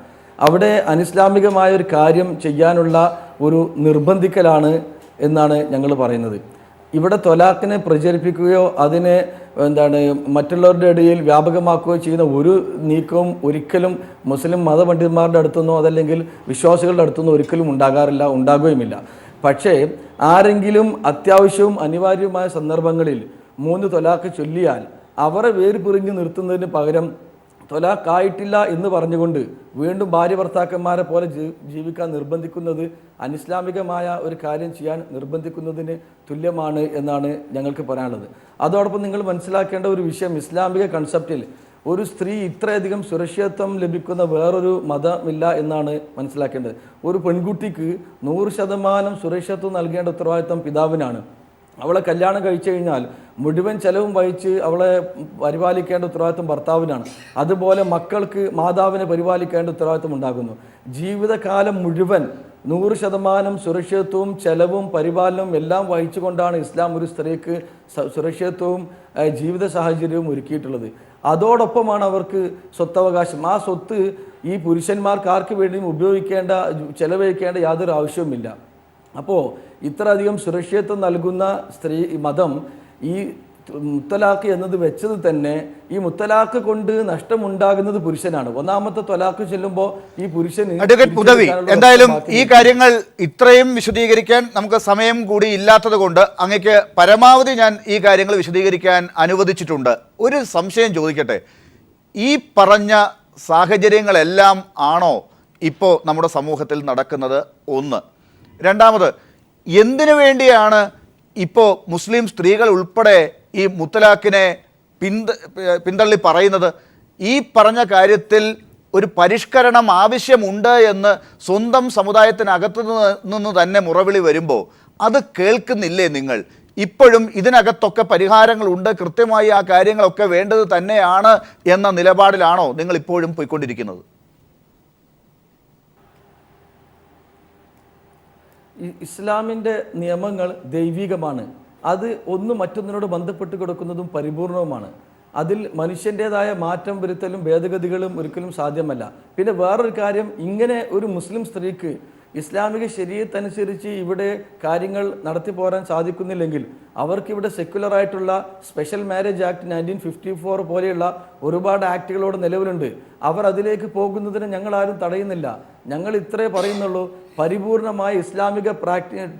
അവിടെ അനിസ്ലാമികമായ ഒരു കാര്യം ചെയ്യാനുള്ള ഒരു നിർബന്ധിക്കലാണ് എന്നാണ് ഞങ്ങൾ പറയുന്നത്. ഇവിടെ ത്വലാഖിനെ പ്രചരിപ്പിക്കുകയോ അതിനെ മറ്റുള്ളവരുടെ ഇടയിൽ വ്യാപകമാക്കുകയോ ചെയ്യുന്ന ഒരു നീക്കവും ഒരിക്കലും മുസ്ലിം മതപണ്ഡിതന്മാരുടെ അടുത്തുനിന്നോ അതല്ലെങ്കിൽ വിശ്വാസികളുടെ അടുത്തുനിന്നോ ഒരിക്കലും ഉണ്ടാകാറില്ല, ഉണ്ടാകുകയുമില്ല. പക്ഷേ ആരെങ്കിലും അത്യാവശ്യവും അനിവാര്യവുമായ സന്ദർഭങ്ങളിൽ 3 ത്വലാഖ് ചൊല്ലിയാൽ അവരെ വേർപിരിഞ്ഞ് നിർത്തുന്നതിന് പകരം ത്വലാഖായിട്ടില്ല എന്ന് പറഞ്ഞുകൊണ്ട് വീണ്ടും ഭാര്യ ഭർത്താക്കന്മാരെ പോലെ ജീവിക്കാൻ നിർബന്ധിക്കുന്നത് അനിസ്ലാമികമായ ഒരു കാര്യം ചെയ്യാൻ നിർബന്ധിക്കുന്നതിന് തുല്യമാണ് എന്നാണ് ഞങ്ങൾക്ക് പറയാനുള്ളത്. അതോടൊപ്പം നിങ്ങൾ മനസ്സിലാക്കേണ്ട ഒരു വിഷയം, ഇസ്ലാമിക കൺസെപ്റ്റിൽ ഒരു സ്ത്രീ ഇത്രയധികം സുരക്ഷിതത്വം ലഭിക്കുന്ന വേറൊരു മതമില്ല എന്നാണ് മനസ്സിലാക്കേണ്ടത്. ഒരു പെൺകുട്ടിക്ക് 100% സുരക്ഷിതത്വം നൽകേണ്ട ഉത്തരവാദിത്വം പിതാവിനാണ്. അവളെ കല്യാണം കഴിച്ചു കഴിഞ്ഞാൽ മുഴുവൻ ചെലവും വഹിച്ച് അവളെ പരിപാലിക്കേണ്ട ഉത്തരവാദിത്വം ഭർത്താവിനാണ്. അതുപോലെ മക്കൾക്ക് മാതാവിനെ പരിപാലിക്കേണ്ട ഉത്തരവാദിത്വം ഉണ്ടാകുന്നു. ജീവിതകാലം മുഴുവൻ 100% സുരക്ഷിതത്വവും ചെലവും പരിപാലനവും എല്ലാം വഹിച്ചുകൊണ്ടാണ് ഇസ്ലാം ഒരു സ്ത്രീക്ക് സുരക്ഷിതത്വവും ജീവിത സാഹചര്യവും ഒരുക്കിയിട്ടുള്ളത്. അതോടൊപ്പമാണ് അവർക്ക് സ്വത്തവകാശം. ആ സ്വത്ത് ഈ പുരുഷന്മാർക്ക് ആർക്ക് വേണ്ടിയും ചെലവഴിക്കേണ്ട യാതൊരു ആവശ്യവുമില്ല. അപ്പോൾ ഇത്രയധികം സുരക്ഷിതത്വം നൽകുന്ന മതം ഈ മുത്തലാഖ് എന്നത് വെച്ചത് തന്നെ ഈ മുത്തലാഖ് കൊണ്ട് നഷ്ടമുണ്ടാകുന്നത് പുരുഷനാണ്. ഒന്നാമത്തെ ത്വലാഖ് ചെല്ലുമ്പോൾ ഈ പുരുഷന്. അഡ്വക്കേറ്റ് മുദവി, എന്തായാലും ഈ കാര്യങ്ങൾ ഇത്രയും വിശദീകരിക്കാൻ നമുക്ക് സമയം കൂടി ഇല്ലാത്തത് കൊണ്ട് അങ്ങേക്ക് പരമാവധി ഞാൻ ഈ കാര്യങ്ങൾ വിശദീകരിക്കാൻ അനുവദിച്ചിട്ടുണ്ട്. ഒരു സംശയം ചോദിക്കട്ടെ, ഈ പറഞ്ഞ സാഹചര്യങ്ങളെല്ലാം ആണോ ഇപ്പോൾ നമ്മുടെ സമൂഹത്തിൽ നടക്കുന്നത്? ഒന്ന്. രണ്ടാമത്, എന്തിനു വേണ്ടിയാണ് ഇപ്പോൾ മുസ്ലിം സ്ത്രീകൾ ഉൾപ്പെടെ ഈ മുത്തലാഖിനെ പിന്തള്ളി പറയുന്നത്? ഈ പറഞ്ഞ കാര്യത്തിൽ ഒരു പരിഷ്കരണം ആവശ്യമുണ്ട് എന്ന് സ്വന്തം സമുദായത്തിനകത്തു നിന്ന് തന്നെ മുറവിളി വരുമ്പോൾ അത് കേൾക്കുന്നില്ലേ നിങ്ങൾ? ഇപ്പോഴും ഇതിനകത്തൊക്കെ പരിഹാരങ്ങളുണ്ട്, കൃത്യമായി ആ കാര്യങ്ങളൊക്കെ വേണ്ടത് തന്നെയാണ് എന്ന നിലപാടിലാണോ നിങ്ങൾ ഇപ്പോഴും പോയിക്കൊണ്ടിരിക്കുന്നത്? ഇസ്ലാമിൻ്റെ നിയമങ്ങൾ ദൈവികമാണ്. അത് ഒന്ന് മറ്റൊന്നിനോട് ബന്ധപ്പെട്ട് കിടക്കുന്നതും പരിപൂർണവുമാണ്. അതിൽ മനുഷ്യൻ്റേതായ മാറ്റം വരുത്തലും ഭേദഗതികളും ഒരിക്കലും സാധ്യമല്ല. പിന്നെ വേറൊരു കാര്യം, ഇങ്ങനെ ഒരു മുസ്ലിം സ്ത്രീക്ക് ഇസ്ലാമിക ശരീഅത്തനുസരിച്ച് ഇവിടെ കാര്യങ്ങൾ നടത്തി പോരാൻ സാധിക്കുന്നില്ലെങ്കിൽ അവർക്കിവിടെ സെക്യുലറായിട്ടുള്ള സ്പെഷ്യൽ മാരേജ് ആക്ട് 1954 പോലെയുള്ള ഒരുപാട് ആക്ടുകളോട് നിലവിലുണ്ട്. അവർ അതിലേക്ക് പോകുന്നതിന് ഞങ്ങൾ ആരും തടയുന്നില്ല. ഞങ്ങൾ ഇത്രേ പറയുന്നുള്ളൂ, പരിപൂർണമായ ഇസ്ലാമിക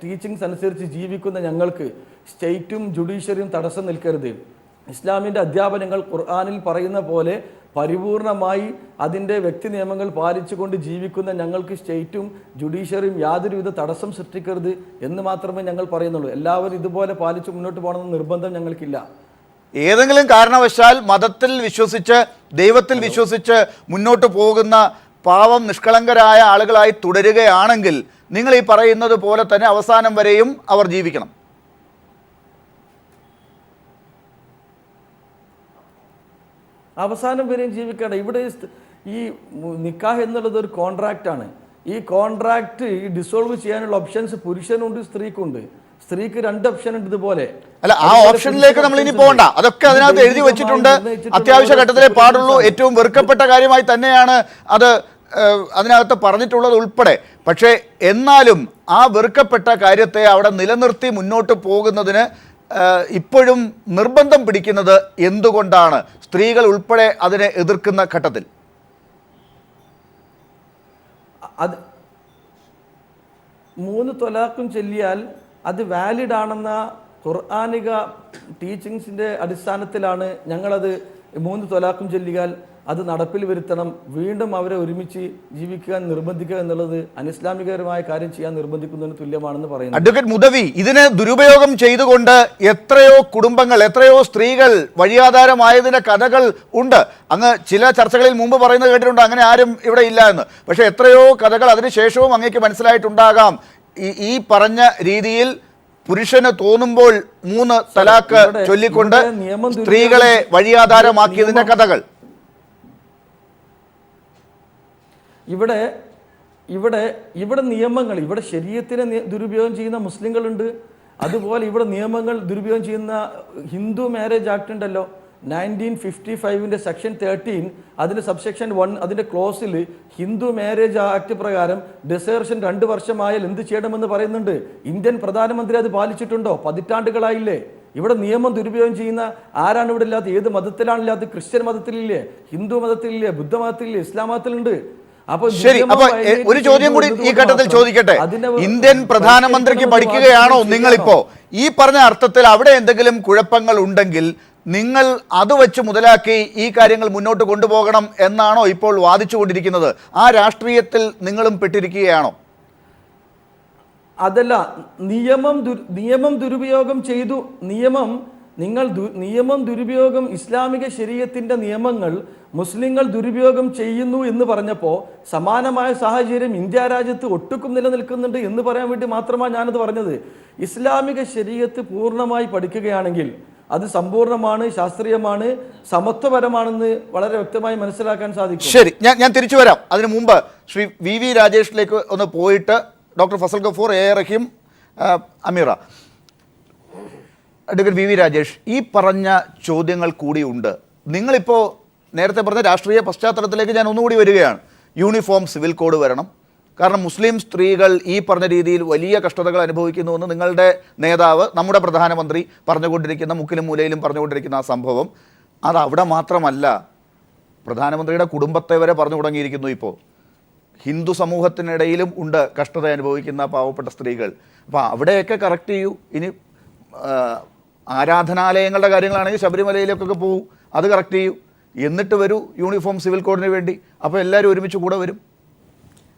ടീച്ചിങ്സ് അനുസരിച്ച് ജീവിക്കുന്ന ഞങ്ങൾക്ക് സ്റ്റേറ്റും ജുഡീഷ്യറിയും തടസ്സം നിൽക്കരുത്. ഇസ്ലാമിൻ്റെ അധ്യാപനങ്ങൾ ഖുർആനിൽ പറയുന്ന പോലെ പരിപൂർണമായി അതിൻ്റെ വ്യക്തി നിയമങ്ങൾ പാലിച്ചുകൊണ്ട് ജീവിക്കുന്ന ഞങ്ങൾക്ക് സ്റ്റേറ്റും ജുഡീഷ്യറിയും യാതൊരുവിധ തടസ്സം സൃഷ്ടിക്കരുത് എന്ന് മാത്രമേ ഞങ്ങൾ പറയുന്നുള്ളൂ. എല്ലാവരും ഇതുപോലെ പാലിച്ച് മുന്നോട്ട് പോകണമെന്ന് നിർബന്ധം ഞങ്ങൾക്കില്ല. ഏതെങ്കിലും കാരണവശാൽ മതത്തിൽ വിശ്വസിച്ച് ദൈവത്തിൽ വിശ്വസിച്ച് മുന്നോട്ട് പോകുന്ന പാവം നിഷ്കളങ്കരായ ആളുകളായി തുടരുകയാണെങ്കിൽ നിങ്ങൾ ഈ പറയുന്നത് പോലെ തന്നെ അവസാനം വരെയും അവർ ജീവിക്കണം. അവസാനം വരെയും ജീവിക്കേണ്ട. ഇവിടെ ഈ നിക്കാഹ് എന്നുള്ളത് ഒരു കോൺട്രാക്റ്റാണ്. ഈ കോൺട്രാക്റ്റ് ഡിസോൾവ് ചെയ്യാനുള്ള ഓപ്ഷൻസ് പുരുഷനുണ്ട്, സ്ത്രീക്കുണ്ട്. സ്ത്രീക്ക് 2 ഓപ്ഷൻ ഉണ്ട്. ഇതുപോലെ അല്ല, ആ ഓപ്ഷനിലേക്ക് നമ്മൾ ഇനി പോകണ്ട. അതൊക്കെ അതിനകത്ത് എഴുതി വെച്ചിട്ടുണ്ട്. അത്യാവശ്യ ഘട്ടത്തിലേ പാടുള്ളൂ. ഏറ്റവും വെറുക്കപ്പെട്ട കാര്യമായി തന്നെയാണ് അത് അതിനകത്ത് പറഞ്ഞിട്ടുള്ളത് ഉൾപ്പെടെ. പക്ഷേ എന്നാലും ആ വെറുക്കപ്പെട്ട കാര്യത്തെ അവിടെ നിലനിർത്തി മുന്നോട്ട് പോകുന്നതിന് ഇപ്പോഴും നിർബന്ധം പിടിക്കുന്നത് എന്തുകൊണ്ടാണ്? സ്ത്രീകൾ ഉൾപ്പെടെ അതിനെ എതിർക്കുന്ന ഘട്ടത്തിൽ അത് 3 ത്വലാഖും ചൊല്ലിയാൽ അത് വാലിഡ് ആണെന്ന ഖുർആനിക ടീച്ചിങ്സിൻ്റെ അടിസ്ഥാനത്തിലാണ് ഞങ്ങളത് 3 ത്വലാഖും ചൊല്ലിയാൽ അത് നടപ്പിൽ വരുത്തണം, വീണ്ടും അവരെ ഒരുമിച്ച് ജീവിക്കാൻ നിർബന്ധിക്കുക എന്നുള്ളത് അനിസ്ലാമികപരമായ കാര്യം ചെയ്യാൻ നിർബന്ധിക്കുന്നതിന് തുല്യമാണെന്ന് പറയുന്നു. അഡ്വക്കേറ്റ് മുദവി, ഇതിനെ ദുരുപയോഗം ചെയ്തുകൊണ്ട് എത്രയോ കുടുംബങ്ങൾ, എത്രയോ സ്ത്രീകൾ വഴിയാധാരമായതിൻ്റെ കഥകൾ ഉണ്ട്. അങ്ങ് ചില ചർച്ചകളിൽ മുമ്പ് പറയുന്നത് കേട്ടിട്ടുണ്ട് അങ്ങനെ ആരും ഇവിടെ ഇല്ല എന്ന്. പക്ഷേ എത്രയോ കഥകൾ അതിനുശേഷവും അങ്ങേക്ക് മനസ്സിലായിട്ടുണ്ടാകാം. ഈ പറഞ്ഞ രീതിയിൽ പുരുഷന് തോന്നുമ്പോൾ 3 തലാഖ് ചൊല്ലിക്കൊണ്ട് സ്ത്രീകളെ വഴിയാധാരമാക്കിയതിൻ്റെ കഥകൾ. ഇവിടെ ഇവിടെ ഇവിടെ നിയമങ്ങൾ, ഇവിടെ ശരീഅത്തിനെ ദുരുപയോഗം ചെയ്യുന്ന മുസ്ലിങ്ങളുണ്ട്. അതുപോലെ ഇവിടെ നിയമങ്ങൾ ദുരുപയോഗം ചെയ്യുന്ന ഹിന്ദു മാരേജ് ആക്ട് ഉണ്ടല്ലോ, 1955 സെക്ഷൻ 13 അതിൻ്റെ സബ്സെക്ഷൻ 1 അതിൻ്റെ ക്ലോസിൽ ഹിന്ദു മാരേജ് ആക്ട് പ്രകാരം ഡിസേർഷൻ 2 വർഷമായാൽ എന്ത് ചെയ്യണമെന്ന് പറയുന്നുണ്ട്. ഇന്ത്യൻ പ്രധാനമന്ത്രി അത് പാലിച്ചിട്ടുണ്ടോ? പതിറ്റാണ്ടുകളായില്ലേ. ഇവിടെ നിയമം ദുരുപയോഗം ചെയ്യുന്ന ആരാണ് ഇവിടെ ഇല്ലാത്ത? ഏത് മതത്തിലാണില്ലാത്ത? ക്രിസ്ത്യൻ മതത്തിലില്ലേ, ഹിന്ദു മതത്തിലില്ലേ, ബുദ്ധമതത്തിലില്ലേ, ഇസ്ലാം മതത്തിലുണ്ട്. ശരി, അപ്പൊ ഒരു ചോദ്യം കൂടി ഈ ഘട്ടത്തിൽ ചോദിക്കട്ടെ. ഇന്ത്യൻ പ്രധാനമന്ത്രിക്ക് പഠിക്കുകയാണോ നിങ്ങളിപ്പോ? ഈ പറഞ്ഞ അർത്ഥത്തിൽ അവിടെ എന്തെങ്കിലും കുഴപ്പങ്ങൾ ഉണ്ടെങ്കിൽ നിങ്ങൾ അത് വെച്ച് മുതലാക്കി ഈ കാര്യങ്ങൾ മുന്നോട്ട് കൊണ്ടുപോകണം എന്നാണോ ഇപ്പോൾ വാദിച്ചുകൊണ്ടിരിക്കുന്നത്? ആ രാഷ്ട്രീയത്തിൽ നിങ്ങളും പെട്ടിരിക്കുകയാണോ? അതല്ല, നിയമം ദുരുപയോഗം ചെയ്തു. നിയമം ദുരുപയോഗം, ഇസ്ലാമിക ശരീഅത്തിന്റെ നിയമങ്ങൾ മുസ്ലിങ്ങൾ ദുരുപയോഗം ചെയ്യുന്നു എന്ന് പറഞ്ഞപ്പോൾ സമാനമായ സാഹചര്യം ഇന്ത്യ രാജ്യത്ത് ഒട്ടുക്കും നിലനിൽക്കുന്നുണ്ട് എന്ന് പറയാൻ വേണ്ടി മാത്രമാണ് ഞാനത് പറഞ്ഞത്. ഇസ്ലാമിക ശരീഅത്ത് പൂർണ്ണമായി പഠിക്കുകയാണെങ്കിൽ അത് സമ്പൂർണ്ണമാണ്, ശാസ്ത്രീയമാണ്, സമത്വപരമാണെന്ന് വളരെ വ്യക്തമായി മനസ്സിലാക്കാൻ സാധിക്കും. ശരി, ഞാൻ തിരിച്ചു വരാം. അതിനു മുമ്പ് ശ്രീ വി രാജേഷിലേക്ക് ഒന്ന് പോയിട്ട് doctor Fazal Gafoor, A Raheem, Ameera. Advocate V Rajesh, ഈ പറഞ്ഞ ചോദ്യങ്ങൾ കൂടിയുണ്ട്. നിങ്ങളിപ്പോൾ നേരത്തെ പറഞ്ഞ രാഷ്ട്രീയ പശ്ചാത്തലത്തിലേക്ക് ഞാൻ ഒന്നുകൂടി വരികയാണ്. യൂണിഫോം സിവിൽ കോഡ് വരണം. കാരണം മുസ്ലിം സ്ത്രീകൾ ഈ പറഞ്ഞ രീതിയിൽ വലിയ കഷ്ടതകൾ അനുഭവിക്കുന്നുവെന്ന് നിങ്ങളുടെ നേതാവ്, നമ്മുടെ പ്രധാനമന്ത്രി പറഞ്ഞുകൊണ്ടിരിക്കുന്ന, മുക്കിലും മൂലയിലും പറഞ്ഞുകൊണ്ടിരിക്കുന്ന ആ സംഭവം അത് അവിടെ മാത്രമല്ല, പ്രധാനമന്ത്രിയുടെ കുടുംബത്തെ വരെ പറഞ്ഞു തുടങ്ങിയിരിക്കുന്നു. ഇപ്പോൾ ഹിന്ദു സമൂഹത്തിനിടയിലും ഉണ്ട് കഷ്ടത അനുഭവിക്കുന്ന പാവപ്പെട്ട സ്ത്രീകൾ. അപ്പോൾ അവിടെയൊക്കെ കറക്റ്റ് ചെയ്യൂ. ഇനി ആരാധനാലയങ്ങളുടെ കാര്യങ്ങളാണെങ്കിൽ ശബരിമലയിലേക്കൊക്കെ പോകൂ, അത് കറക്റ്റ് ചെയ്യൂ. എന്നിട്ട് വരൂ യൂണിഫോം സിവിൽ കോഡിന് വേണ്ടി. അപ്പോൾ എല്ലാവരും ഒരുമിച്ച് കൂടെ വരും.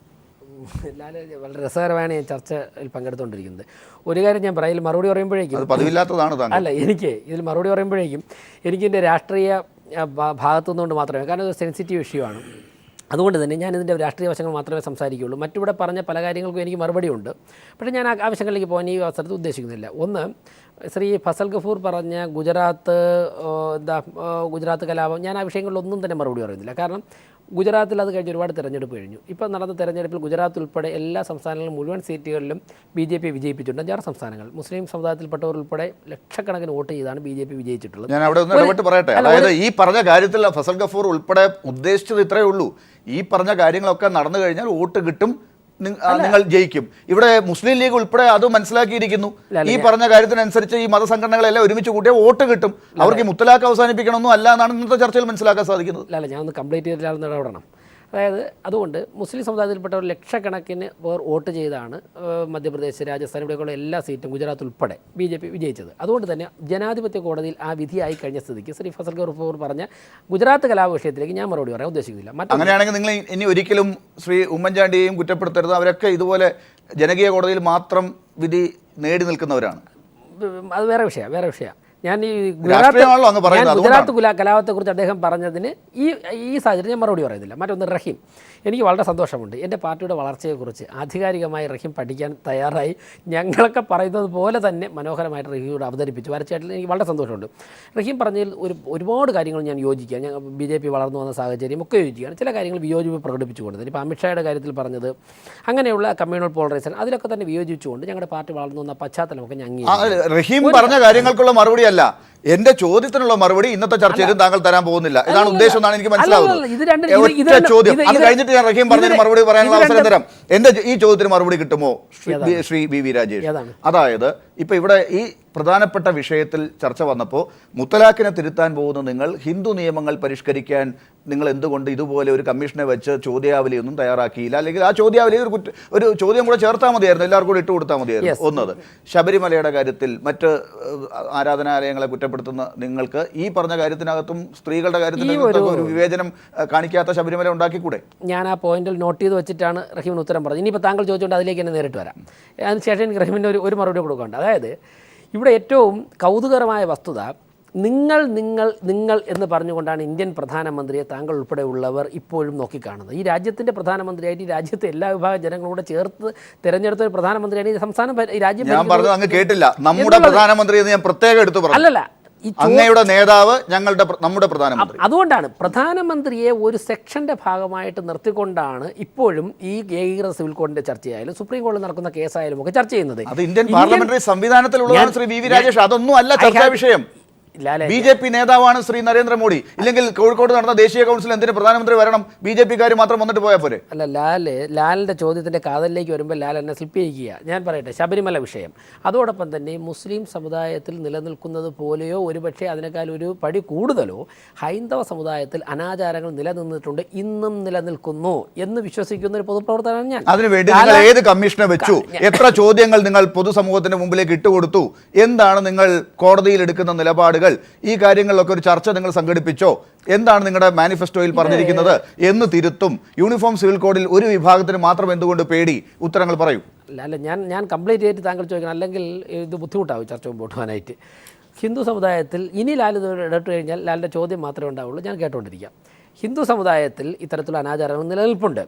ലാല് വളരെ രസകരമാണ് ഈ ചർച്ചയിൽ പങ്കെടുത്തുകൊണ്ടിരിക്കുന്നത്. ഒരു കാര്യം ഞാൻ പറയും, മറുപടി പറയുമ്പോഴേക്കും അത് പതിവില്ലാത്തതാണ് താങ്കൾ. അല്ല, എനിക്ക് ഇതിൽ മറുപടി പറയുമ്പോഴേക്കും എനിക്കിൻ്റെ രാഷ്ട്രീയ ഭാഗത്തു നിന്നുകൊണ്ട് മാത്രമേ, കാരണം ഇത് സെൻസിറ്റീവ് ഇഷ്യൂ ആണ്, അതുകൊണ്ട് തന്നെ ഞാൻ ഇതിൻ്റെ രാഷ്ട്രീയ വശങ്ങൾ മാത്രമേ സംസാരിക്കുകയുള്ളൂ. മറ്റിവിടെ പറഞ്ഞ പല കാര്യങ്ങൾക്കും എനിക്ക് മറുപടിയുണ്ട്. പക്ഷേ ഞാൻ ആ വശങ്ങളിലേക്ക് പോകാൻ ഈ അവസരത്തിൽ ഉദ്ദേശിക്കുന്നില്ല. ഒന്ന്, ശ്രീ ഫസൽ ഗഫൂർ പറഞ്ഞ ഗുജറാത്ത് കലാപം, ഞാൻ ആ വിഷയങ്ങളിലൊന്നും തന്നെ മറുപടി പറയുന്നില്ല. കാരണം ഗുജറാത്തിൽ അത് കഴിഞ്ഞ് ഒരുപാട് തെരഞ്ഞെടുപ്പ് കഴിഞ്ഞു. ഇപ്പോൾ നടന്ന തെരഞ്ഞെടുപ്പിൽ ഗുജറാത്ത് ഉൾപ്പെടെ എല്ലാ സംസ്ഥാനങ്ങളിലും മുഴുവൻ സീറ്റുകളിലും BJP വിജയിപ്പിച്ചിട്ടുണ്ട്. 5 സംസ്ഥാനങ്ങൾ മുസ്ലിം സമുദായത്തിൽപ്പെട്ടവർ ഉൾപ്പെടെ ലക്ഷക്കണക്കിന് വോട്ട് ചെയ്താണ് BJP വിജയിച്ചിട്ടുള്ളത്. ഞാൻ അവിടെ ഒന്ന് ഇടപെട്ട് പറയട്ടെ. അതായത് ഈ പറഞ്ഞ കാര്യത്തിൽ ഫസൽ ഗഫൂർ ഉൾപ്പെടെ ഉദ്ദേശിച്ചത് ഇത്രയേ ഉള്ളൂ. ഈ പറഞ്ഞ കാര്യങ്ങളൊക്കെ നടന്നു കഴിഞ്ഞാൽ വോട്ട് കിട്ടും, നിങ്ങൾ ജയിക്കും. ഇവിടെ മുസ്ലിം ലീഗ് ഉൾപ്പെടെ അത് മനസ്സിലാക്കിയിരിക്കുന്നു. ഈ പറഞ്ഞ കാര്യത്തിനനുസരിച്ച് ഈ മതസംഘടനകളെല്ലാം ഒരുമിച്ച് കൂട്ടിയാൽ വോട്ട് കിട്ടും. അവർക്ക് ഈ മുത്തലാഖ് അവസാനിപ്പിക്കണമെന്നും അല്ല എന്നാണ് ഇന്നത്തെ ചർച്ചയിൽ മനസ്സിലാക്കാൻ സാധിക്കുന്നത്. അല്ല, ഞാൻ ഒന്ന് കംപ്ലീറ്റ് ചെയ്തിട്ടാണെന്ന് ഇടപെടണം. അതായത് അതുകൊണ്ട് മുസ്ലിം സമുദായത്തിൽപ്പെട്ടവർ ലക്ഷക്കണക്കിന് പേർ വോട്ട് ചെയ്താണ് മധ്യപ്രദേശ്, രാജസ്ഥാൻ, ഇവിടെയൊക്കെയുള്ള എല്ലാ സീറ്റും ഗുജറാത്ത് ഉൾപ്പെടെ BJP വിജയിച്ചത്. അതുകൊണ്ട് തന്നെ ജനാധിപത്യ കോടതിയിൽ ആ വിധിയായി കഴിഞ്ഞ സ്ഥിതിക്ക് ശ്രീ ഫസൽ ഗഫൂർ പറഞ്ഞ ഗുജറാത്ത് കലാപ വിഷയത്തിലേക്ക് ഞാൻ മറുപടി പറയാൻ ഉദ്ദേശിക്കുന്നില്ല. അങ്ങനെയാണെങ്കിൽ നിങ്ങൾ ഇനി ഒരിക്കലും ശ്രീ ഉമ്മൻചാണ്ടിയെയും കുറ്റപ്പെടുത്തരുത്. അവരൊക്കെ ഇതുപോലെ ജനകീയ കോടതിയിൽ മാത്രം വിധി നേടി നിൽക്കുന്നവരാണ്. അത് വേറെ വിഷയം. ഞാൻ ഈ ഗുജറാത്ത് കലാപത്തെക്കുറിച്ച് അദ്ദേഹം പറഞ്ഞതിന് ഈ സാഹചര്യം ഞാൻ മറുപടി പറയുന്നില്ല. മറ്റൊന്ന്, റഹീം, എനിക്ക് വളരെ സന്തോഷമുണ്ട്. എൻ്റെ പാർട്ടിയുടെ വളർച്ചയെക്കുറിച്ച് ആധികാരികമായി റഹീം പഠിക്കാൻ തയ്യാറായി. ഞങ്ങളൊക്കെ പറയുന്നത് പോലെ തന്നെ മനോഹരമായിട്ട് റഹീമോട് അവതരിപ്പിച്ചു. വരച്ചായിട്ട് എനിക്ക് വളരെ സന്തോഷമുണ്ട്. റഹീം പറഞ്ഞതിൽ ഒരുപാട് കാര്യങ്ങൾ ഞാൻ യോജിക്കുക. ഞാൻ BJP വളർന്നു വന്ന സാഹചര്യം ഒക്കെ യോജിക്കുകയാണ്. ചില കാര്യങ്ങൾ വിയോജിപ്പ് പ്രകടിപ്പിച്ചുകൊണ്ട് തന്നെ ഇപ്പോൾ അമിത്ഷായുടെ കാര്യത്തിൽ പറഞ്ഞത്, അങ്ങനെയുള്ള കമ്മ്യൂണൽ പോളറൈസേഷൻ, അതിലൊക്കെ തന്നെ വിയോജിച്ചുകൊണ്ട് ഞങ്ങളുടെ പാർട്ടി വളർന്നു വന്ന പശ്ചാത്തലമൊക്കെ ഞങ്ങൾ റഹീം പറഞ്ഞ കാര്യങ്ങൾക്കുള്ള മറുപടി അല്ല, എന്റെ ചോദ്യത്തിനുള്ള മറുപടി ഇന്നത്തെ ചർച്ചയിൽ താങ്കൾ തരാൻ പോകുന്നില്ല. ഇതാണ് ഉദ്ദേശം എന്നാണ് എനിക്ക് മനസ്സിലാവുന്നത്. ചോദ്യം അത് കഴിഞ്ഞിട്ട് ഞാൻ റഹീം പറഞ്ഞതിന് മറുപടി പറയാനുള്ള അവസരം തരാം. എന്റെ ഈ ചോദ്യത്തിന് മറുപടി കിട്ടുമോ ശ്രീ BV രാജേഷ്? അതായത് ഇപ്പൊ ഇവിടെ ഈ പ്രധാനപ്പെട്ട വിഷയത്തിൽ ചർച്ച വന്നപ്പോൾ മുത്തലാഖിനെ തിരുത്താൻ പോകുന്ന നിങ്ങൾ ഹിന്ദു നിയമങ്ങൾ പരിഷ്കരിക്കാൻ നിങ്ങൾ എന്തുകൊണ്ട് ഇതുപോലെ ഒരു കമ്മീഷനെ വെച്ച് ചോദ്യാവലിയൊന്നും തയ്യാറാക്കിയില്ല? അല്ലെങ്കിൽ ആ ചോദ്യാവലി ഒരു ചോദ്യം കൂടെ ചേർത്താൽ മതിയായിരുന്നു, എല്ലാവർക്കും കൂടെ ഇട്ട് കൊടുത്താൽ മതിയായിരുന്നു. ഒന്നത്, ശബരിമലയുടെ കാര്യത്തിൽ മറ്റ് ആരാധനാലയങ്ങളെ കുറ്റപ്പെടുത്തുന്ന നിങ്ങൾക്ക് ഈ പറഞ്ഞ കാര്യത്തിനകത്തും സ്ത്രീകളുടെ കാര്യത്തിൽ ഒരു വിവേചനം കാണിക്കാത്ത ശബരിമല ഉണ്ടാക്കിക്കൂടെ? ഞാൻ ആ പോയിന്റിൽ നോട്ട് ചെയ്ത് വെച്ചിട്ടാണ് റഹീമിന് ഉത്തരം പറഞ്ഞത്. ഇനിയിപ്പോൾ താങ്കൾ ചോദിച്ചുകൊണ്ട് അതിലേക്ക് തന്നെ നേരിട്ട് വരാം. അതിനുശേഷം എനിക്ക് റഹീമിൻ്റെ ഒരു മറുപടി കൊടുക്കുന്നുണ്ട്. അതായത് ഇവിടെ ഏറ്റവും കൗതുകരമായ വസ്തുത, നിങ്ങൾ എന്ന് പറഞ്ഞുകൊണ്ടാണ് ഇന്ത്യൻ പ്രധാനമന്ത്രിയെ താങ്കൾ ഉൾപ്പെടെയുള്ളവർ ഇപ്പോഴും നോക്കിക്കാണുന്നത്. ഈ രാജ്യത്തിൻ്റെ പ്രധാനമന്ത്രിയായിട്ട് ഈ രാജ്യത്തെ എല്ലാ വിഭാഗം ജനങ്ങളോട് ചേർത്ത് തിരഞ്ഞെടുത്ത ഒരു പ്രധാനമന്ത്രിയാണ് ഈ സംസ്ഥാനം രാജ്യം. ഞാൻ പറഞ്ഞത് അങ്ങ് കേട്ടില്ല. നമ്മുടെ പ്രധാനമന്ത്രി എന്ന് ഞാൻ പ്രത്യേകം എടുത്തു പറഞ്ഞു. അല്ലല്ല, അങ്ങയുടെ നേതാവ് നമ്മുടെ പ്രധാനമന്ത്രി. അതുകൊണ്ടാണ് പ്രധാനമന്ത്രിയെ ഒരു സെക്ഷന്റെ ഭാഗമായിട്ട് നിർത്തിക്കൊണ്ടാണ് ഇപ്പോഴും ഈ ഏകീകൃത സിവിൽ കോഡിന്റെ ചർച്ചയായാലും സുപ്രീം കോടതി നടക്കുന്ന കേസായാലും ഒക്കെ ചർച്ച ചെയ്യുന്നത്. അത് ഇന്ത്യൻ പാർലമെന്ററി സംവിധാനത്തിലുള്ളതാണ് ശ്രീ BV രാജേഷ്. അതൊന്നും അല്ല ചർച്ചാ വിഷയം. BJP നേതാവാണ് ശ്രീ നരേന്ദ്രമോദി. ഇല്ലെങ്കിൽ കോഴിക്കോട് നടന്ന ദേശീയ കൗൺസിൽ എന്തിന് പ്രധാനമന്ത്രി വരണം? BJP-കാർ മാത്രം വന്നിട്ട് പോയാൽ പോരെ? അല്ല, ലാലിൻ്റെ ചോദ്യത്തിൻ്റെ കാതലിലേക്ക് വരുമ്പോൾ ലാൽ എന്നെ സ്ലിപ്പ് ചെയ്യുക. ഞാൻ പറയട്ടെ, ശബരിമല വിഷയം, അതോടൊപ്പം തന്നെ മുസ്ലിം സമുദായത്തിൽ നിലനിൽക്കുന്നത് പോലെയോ ഒരുപക്ഷെ അതിനേക്കാൾ ഒരു പടി കൂടുതലോ ഹൈന്ദവ സമുദായത്തിൽ അനാചാരങ്ങൾ നിലനിന്നിട്ടുണ്ട്, ഇന്നും നിലനിൽക്കുന്നു എന്ന് വിശ്വസിക്കുന്ന ഒരു പൊതുപ്രവർത്തകനാണ് ഞാൻ. അതിനുവേണ്ടി നിങ്ങൾ ഏത് കമ്മീഷനെ വെച്ചു? എത്ര ചോദ്യങ്ങൾ നിങ്ങൾ പൊതുസമൂഹത്തിന്റെ മുമ്പിലേക്ക് ഇട്ടുകൊടുത്തു? എന്താണ് നിങ്ങൾ കോടതിയിൽ എടുക്കുന്ന നിലപാടുകൾ? ഈ കാര്യങ്ങളിലൊക്കെ ഒരു ചർച്ച നിങ്ങൾ സംഘടിപ്പിച്ചോ? എന്താണ് നിങ്ങളുടെ മാനിഫെസ്റ്റോയിൽ പറഞ്ഞിരിക്കുന്നത് എന്ന് തിരുത്തും? യൂണിഫോം സിവിൽ കോഡിൽ ഒരു വിഭാഗത്തിന് മാത്രം എന്തുകൊണ്ട് പേടി? ഉത്തരങ്ങൾ പറയൂ. അല്ല, ഞാൻ കംപ്ലീറ്റ് ചെയ്തിട്ട് താങ്കൾ ചോദിക്കണം, അല്ലെങ്കിൽ ഇത് ബുദ്ധിമുട്ടാവും ചർച്ച മുമ്പോട്ട് പോകാനായിട്ട്. ഹിന്ദു സമുദായത്തിൽ ഇനി ലാൽ ഇടപെട്ട് കഴിഞ്ഞാൽ ലാലിൻ്റെ ചോദ്യം മാത്രമേ ഉണ്ടാവുള്ളൂ, ഞാൻ കേട്ടുകൊണ്ടിരിക്കാം. ഹിന്ദു സമുദായത്തിൽ ഇത്തരത്തിലുള്ള അനാചാരങ്ങൾ നിലനിൽപ്പുണ്ട്.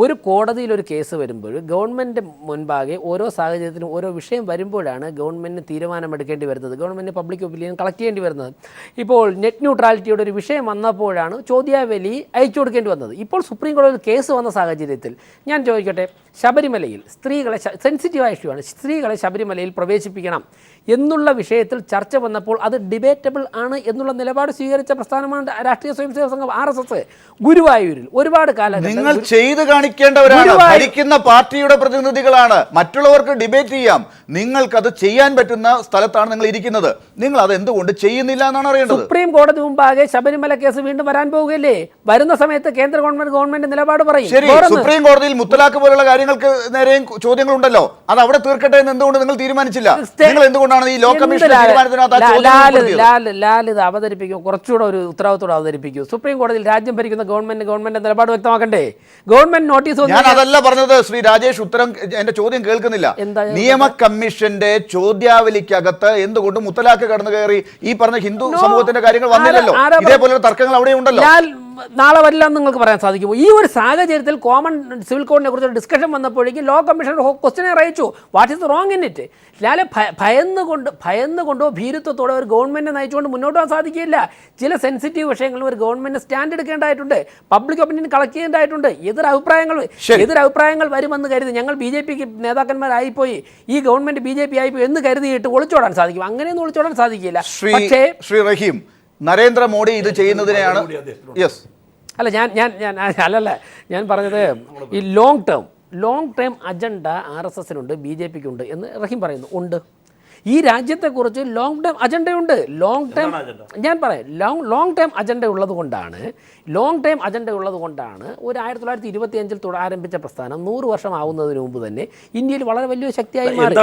ഒരു കോടതിയിൽ ഒരു കേസ് വരുമ്പോൾ ഗവൺമെൻറ് മുൻപാകെ ഓരോ സാഹചര്യത്തിനും ഓരോ വിഷയം വരുമ്പോഴാണ് ഗവൺമെൻറ്റിന് തീരുമാനമെടുക്കേണ്ടി വരുന്നത്, ഗവൺമെൻറ് പബ്ലിക് ഒപ്പീനിയൻ കളക്ട് ചെയ്യേണ്ടി വരുന്നത്. ഇപ്പോൾ നെറ്റ് ന്യൂട്രാലിറ്റിയുടെ ഒരു വിഷയം വന്നപ്പോഴാണ് ചോദ്യാവലി അയച്ചു കൊടുക്കേണ്ടി വന്നത്. ഇപ്പോൾ സുപ്രീം കോടതിയിൽ കേസ് വന്ന സാഹചര്യത്തിൽ ഞാൻ ചോദിക്കട്ടെ, ശബരിമലയിൽ സ്ത്രീകളെ, സെൻസിറ്റീവായ ഇഷ്യൂ ആണ്, സ്ത്രീകളെ ശബരിമലയിൽ പ്രവേശിപ്പിക്കണം എന്നുള്ള വിഷയത്തിൽ ചർച്ച വന്നപ്പോൾ അത് ഡിബേറ്റബിൾ ആണ് എന്നുള്ള നിലപാട് സ്വീകരിച്ച പ്രസ്ഥാനമാണ് രാഷ്ട്രീയ സ്വയംസേവക സംഘം RSS. ഗുരുവായൂരിൽ ഒരുപാട് കാലം നിങ്ങൾ ചെയ്ത് കാണിക്കേണ്ടവരാണ്, ഭരിക്കുന്ന പാർട്ടിയുടെ പ്രതിനിധികളാണ്. മറ്റുള്ളവർക്ക് ഡിബേറ്റ് ചെയ്യാം, നിങ്ങൾക്കത് ചെയ്യാൻ പറ്റുന്ന സ്ഥലത്താണ് നിങ്ങൾ ഇരിക്കുന്നത്. നിങ്ങൾ അത് എന്തുകൊണ്ട് ചെയ്യുന്നില്ല എന്നാണ് അറിയേണ്ടത്. സുപ്രീം കോടതി മുമ്പാകെ ശബരിമല കേസ് വീണ്ടും വരാൻ പോവുകയല്ലേ? വരുന്ന സമയത്ത് കേന്ദ്ര ഗവൺമെന്റ് നിലപാട് പറയും. ശരി, സുപ്രീം കോടതിയിൽ മുത്തലാഖ് പോലുള്ള കാര്യങ്ങൾക്ക് നേരെയും ചോദ്യങ്ങളുണ്ടല്ലോ, അത് അവിടെ തീർക്കട്ടെ എന്ന് എന്തുകൊണ്ട് നിങ്ങൾ തീരുമാനിച്ചില്ല? നിങ്ങൾ എന്തുകൊണ്ടാണ് ഈ ലോ കമ്മീഷൻ ഇത് അവതരിപ്പിക്കും? കുറച്ചുകൂടെ ഒരു ഉത്തരവാദിത്തോടെ അവതരിപ്പിക്കൂ. സുപ്രീം കോടതിയിൽ രാജ്യം ഭരിക്കുന്ന ഗവൺമെന്റ് നിലപാട് വ്യക്തമാക്കണ്ടേ? Government notice. ഞാൻ അതല്ല പറഞ്ഞത് ശ്രീ രാജേഷ്, ഉത്തരം എന്റെ ചോദ്യം കേൾക്കുന്നില്ല. നിയമ കമ്മീഷന്റെ ചോദ്യാവലിക്കകത്ത് എന്തുകൊണ്ട് മുത്തലാഖ് കടന്നു കയറി ഈ പറഞ്ഞ ഹിന്ദു സമൂഹത്തിന്റെ കാര്യങ്ങൾ വന്നില്ലല്ലോ? ഇതേപോലെ തർക്കങ്ങൾ അവിടെ ഉണ്ടല്ലോ. നാളെ വരില്ല എന്ന് നിങ്ങൾക്ക് പറയാൻ സാധിക്കുമോ? ഈ ഒരു സാഹചര്യത്തിൽ കോമൺ സിവിൽ കോഡിനെ കുറിച്ച് ഡിസ്കഷൻ വന്നപ്പോഴേക്കും ലോ കമ്മീഷൻ ക്വസ്റ്റ്യനെ അറിയിച്ചു, what is wrong in it? ലാലെ ഭയന്നുകൊണ്ടോ ഭീരുത്വത്തോടെ ഒരു ഗവൺമെന്റിനെ നയിച്ചുകൊണ്ട് മുന്നോട്ട് പോകാൻ സാധിക്കില്ല. ചില സെൻസിറ്റീവ് വിഷയങ്ങളിൽ ഒരു ഗവൺമെന്റ് സ്റ്റാൻഡ് എടുക്കേണ്ടതായിട്ടുണ്ട്, പബ്ലിക് ഒപ്പീനിയൻ കളക്ട് ചെയ്യേണ്ടതായിട്ടുണ്ട്. എതിരഭിപ്രായങ്ങൾ വരുമെന്ന് കരുതി ഞങ്ങൾ BJP നേതാക്കന്മാരായിപ്പോയി, ഈ ഗവൺമെന്റ് BJP ആയിപ്പോയി എന്ന് കരുതിയിട്ട് ഒളിച്ചോടാൻ സാധിക്കും? അങ്ങനെയൊന്നും ഒളിച്ചോടാൻ സാധിക്കില്ല. പക്ഷേ ശ്രീ റഹീം, നരേന്ദ്രമോദി ഇത് ചെയ്യുന്നതിനെയാണ് ഞാൻ പറഞ്ഞത് ഈ ലോങ് ടേം അജണ്ട RSSനുണ്ട്, BJPക്കുണ്ട് എന്ന് റഹീം പറയുന്നു. ഉണ്ട്. ഈ രാജ്യത്തെക്കുറിച്ച് ലോങ് ടേം അജണ്ടയുണ്ട്. ഞാൻ പറയാം, ലോങ് ടേം അജണ്ട ഉള്ളത് കൊണ്ടാണ് ഒരു 1925 ആരംഭിച്ച പ്രസ്ഥാനം 100 വർഷം ആവുന്നതിന് മുമ്പ് തന്നെ ഇന്ത്യയിൽ വളരെ വലിയൊരു ശക്തിയായി മാറി.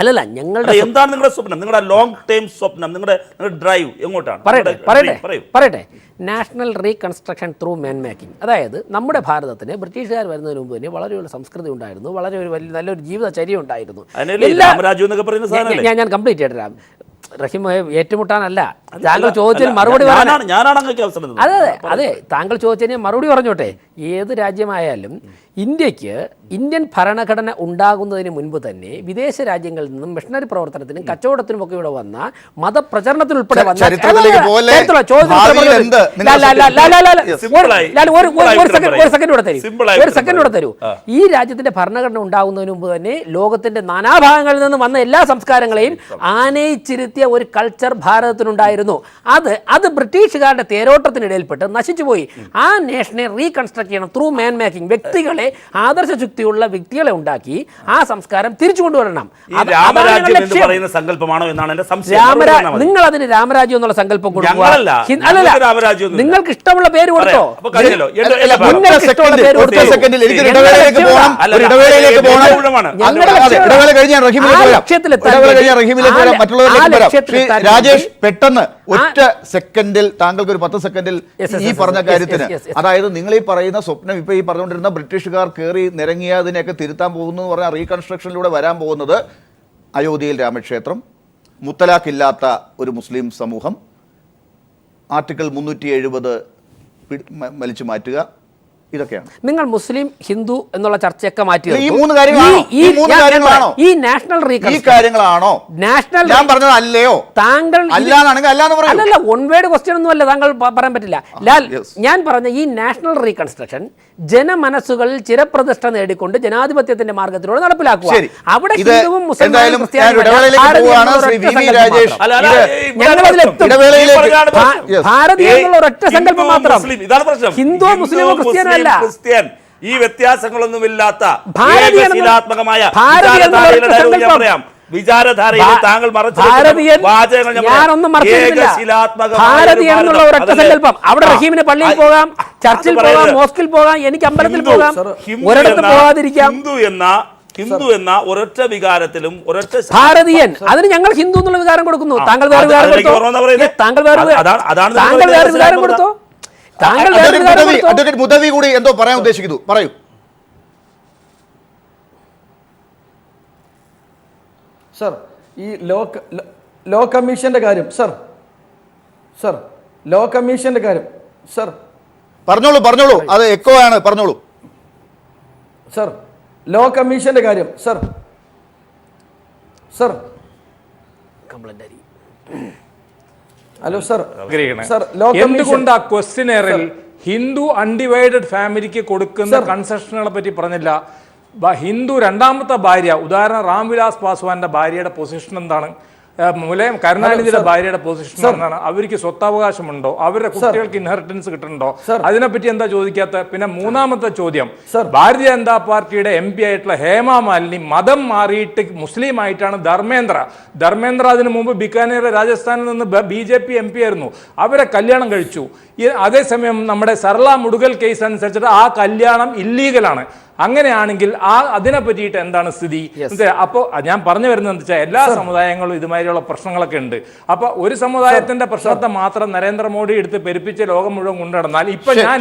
അല്ലല്ല, ഞങ്ങളുടെ എന്താണ് നിങ്ങളുടെ സ്വപ്നം? നിങ്ങളുടെ ലോങ് ടൈം സ്വപ്നം, നിങ്ങളുടെ ഡ്രൈവ് എങ്ങോട്ടാണ്? പറയട്ടെ. നാഷണൽ റീകൺസ്ട്രക്ഷൻ ത്രൂ മാൻ മേക്കിംഗ്. അതായത് നമ്മുടെ ഭാരതത്തിന് ബ്രിട്ടീഷുകാർ വരുന്നതിന് മുമ്പ് തന്നെ വളരെ ഒരു സംസ്കൃതി ഉണ്ടായിരുന്നു, വളരെ ഒരു നല്ലൊരു ജീവിതചര്യ ഉണ്ടായിരുന്നു. ഞാൻ കംപ്ലീറ്റ് ചെയ്തിട്ട് റഹീം ഏറ്റുമുട്ടാനല്ല, താങ്കൾ ചോദിച്ചതിന് മറുപടി അതെ താങ്കൾ ചോദിച്ചതിന് മറുപടി പറഞ്ഞോട്ടെ. ഏത് രാജ്യമായാലും ഇന്ത്യൻ ഭരണഘടന ഉണ്ടാകുന്നതിന് മുൻപ് തന്നെ വിദേശ രാജ്യങ്ങളിൽ നിന്നും മിഷണറി പ്രവർത്തനത്തിനും കച്ചവടത്തിനും ഒക്കെ ഇവിടെ വന്ന മതപ്രചരണത്തിനുൾപ്പെടെ ഒരു സെക്കൻഡ് കൂടെ തരൂ. ഈ രാജ്യത്തിന്റെ ഭരണഘടന ഉണ്ടാകുന്നതിന് മുമ്പ് തന്നെ ലോകത്തിന്റെ നാനാഭാഗങ്ങളിൽ നിന്ന് വന്ന എല്ലാ സംസ്കാരങ്ങളെയും ആനയിച്ചിരുത്തിയ ഒരു കൾച്ചർ ഭാരതത്തിനുണ്ടായിരുന്നു. അത് ബ്രിട്ടീഷുകാരുടെ തേരോട്ടത്തിനിടയിൽപ്പെട്ട് നശിച്ചുപോയി. ആ നേഷനെ റീകൺസ്ട്രക്ട് ചെയ്യണം ത്രൂ മാൻ മേക്കിംഗ്. വ്യക്തികളെ, ആദർശശുക്തിയുള്ള വ്യക്തികളെ ഉണ്ടാക്കി ആ സംസ്കാരം തിരിച്ചു കൊണ്ടുവരണം. നിങ്ങൾ അതിന് രാമരാജ്യം എന്നുള്ള സങ്കല്പം കൊടുക്കുക. നിങ്ങൾക്ക് ഇഷ്ടമുള്ള പേര് കൊടുത്തോ, രാജേഷ്, പെട്ടെന്ന് ഒറ്റ സെക്കൻഡിൽ, താങ്കൾക്ക് ഒരു 10 സെക്കൻഡിൽ ഈ പറഞ്ഞ കാര്യത്തിന്, അതായത് നിങ്ങൾ ഈ പറയുന്ന സ്വപ്നം, ഇപ്പൊ ഈ പറഞ്ഞുകൊണ്ടിരുന്ന ബ്രിട്ടീഷുകാർ കയറി നിരങ്ങിയതിനെയൊക്കെ തിരുത്താൻ പോകുന്നു എന്ന് പറഞ്ഞാൽ റീകൺസ്ട്രക്ഷനിലൂടെ വരാൻ പോകുന്നത് അയോധ്യയിൽ രാമക്ഷേത്രം, മുത്തലാഖ് ഇല്ലാത്ത ഒരു മുസ്ലിം സമൂഹം, ആർട്ടിക്കിൾ 370 വലിച്ചു മാറ്റുക, ഇതൊക്കെയാണ്. നിങ്ങൾ മുസ്ലിം ഹിന്ദു എന്നുള്ള ചർച്ചയൊക്കെ മാറ്റി. ഈ മൂന്ന് കാര്യങ്ങളാണോ നാഷണൽ ഞാൻ പറഞ്ഞത്? അല്ലയോ? താങ്കൾ അല്ലല്ല, വൺ വേർഡ് ക്വസ്റ്റ്യൻ ഒന്നും അല്ല, താങ്കൾ പറയാൻ പറ്റില്ല. ലാൽ, ഞാൻ പറഞ്ഞ ഈ നാഷണൽ റീകൺസ്ട്രക്ഷൻ ജനമനസ്സുകളിൽ ചിരപ്രതിഷ്ഠ നേടിക്കൊണ്ട് ജനാധിപത്യത്തിന്റെ മാർഗത്തിലൂടെ നടപ്പിലാക്കുക. അവിടെ ഹിന്ദുവും മുസ്ലിമും ഭാരതീയ എന്നുള്ള ഒരൊറ്റ സങ്കല്പം മാത്രം. ഹിന്ദു മുസ്ലിം ക്രിസ്ത്യാനല്ല, ഈ വ്യത്യാസങ്ങളൊന്നുമില്ലാത്ത വിചാരധാരയിൽ താങ്കൾ അവിടെ റഹീമിന് പള്ളിയിൽ പോകാം, ചർച്ചിൽ പോകാം, മോസ്കിൽ പോകാം, എനിക്ക് അമ്പലത്തിൽ പോകാം, ഒരിടത്ത് പോകാതിരിക്കാം. ഹിന്ദു എന്ന ഒരൊറ്റ വികാരത്തിലും ഒരൊറ്റ ഭാരതീയൻ, അതിന് ഞങ്ങൾ ഹിന്ദു എന്നുള്ള വികാരം കൊടുക്കുന്നു. താങ്കൾ വേറെ വികാരം കൊടുത്തോ? അഡ്വക്കേറ്റ് മുദവി കൂടി എന്തോ പറയാൻ ഉദ്ദേശിക്കുന്നു, പറയൂ. സർ, ഈ ലോ കമ്മീഷന്റെ കാര്യം ലോ കമ്മീഷന്റെ കാര്യം പറഞ്ഞോളൂ, അത് എക്കോ ആണ്, പറഞ്ഞോളൂ സർ. ലോ കമ്മീഷന്റെ കാര്യം ഹലോ സർ. എന്തുകൊണ്ട് ആ ക്വസ്റ്റ്യനറിൽ ഹിന്ദു അൺഡിവൈഡഡ് ഫാമിലിക്ക് കൊടുക്കുന്ന കൺസെഷനുകളെ പറ്റി പറഞ്ഞില്ല? ഹിന്ദു രണ്ടാമത്തെ ഭാര്യ, ഉദാഹരണം രാംവിലാസ് പാസ്വാന്റെ ഭാര്യയുടെ പൊസിഷൻ എന്താണ്? കരുണാനിധിയുടെ ഭാര്യയുടെ പൊസിഷൻ എന്താണ്? അവർക്ക് സ്വത്തവകാശമുണ്ടോ? അവരുടെ കുട്ടികൾക്ക് ഇൻഹെറിറ്റൻസ് കിട്ടുന്നുണ്ടോ? അതിനെപ്പറ്റി എന്താ ചോദിക്കാത്ത? പിന്നെ മൂന്നാമത്തെ ചോദ്യം, ഭാരതീയ ജനതാ പാർട്ടിയുടെ MP ആയിട്ടുള്ള ഹേമ മാലിനി മതം മാറിയിട്ട് മുസ്ലിം ആയിട്ടാണ് ധർമ്മേന്ദ്ര അതിനു മുമ്പ് ബിക്കാനീർ രാജസ്ഥാനിൽ നിന്ന് BJP MP ആയിരുന്നു. അവരെ കല്യാണം കഴിച്ചു. അതേസമയം നമ്മുടെ സർല മുടുകൽ കേസ് അനുസരിച്ചിട്ട് ആ കല്യാണം ഇല്ലീഗലാണ്. അങ്ങനെയാണെങ്കിൽ അതിനെ പറ്റിയിട്ട് എന്താണ് സ്ഥിതി? അപ്പോൾ ഞാൻ പറഞ്ഞു വരുന്നത് എന്താ വെച്ചാൽ എല്ലാ സമുദായങ്ങളും ഇതുമാതിരിയുള്ള പ്രശ്നങ്ങളൊക്കെ ഉണ്ട്. അപ്പൊ ഒരു സമുദായത്തിന്റെ പ്രശ്നത്തെ മാത്രം നരേന്ദ്രമോദി എടുത്ത് പെരുപ്പിച്ച് ലോകം മുഴുവൻ കൊണ്ടുനടന്നാൽ ഇപ്പൊ ഞാൻ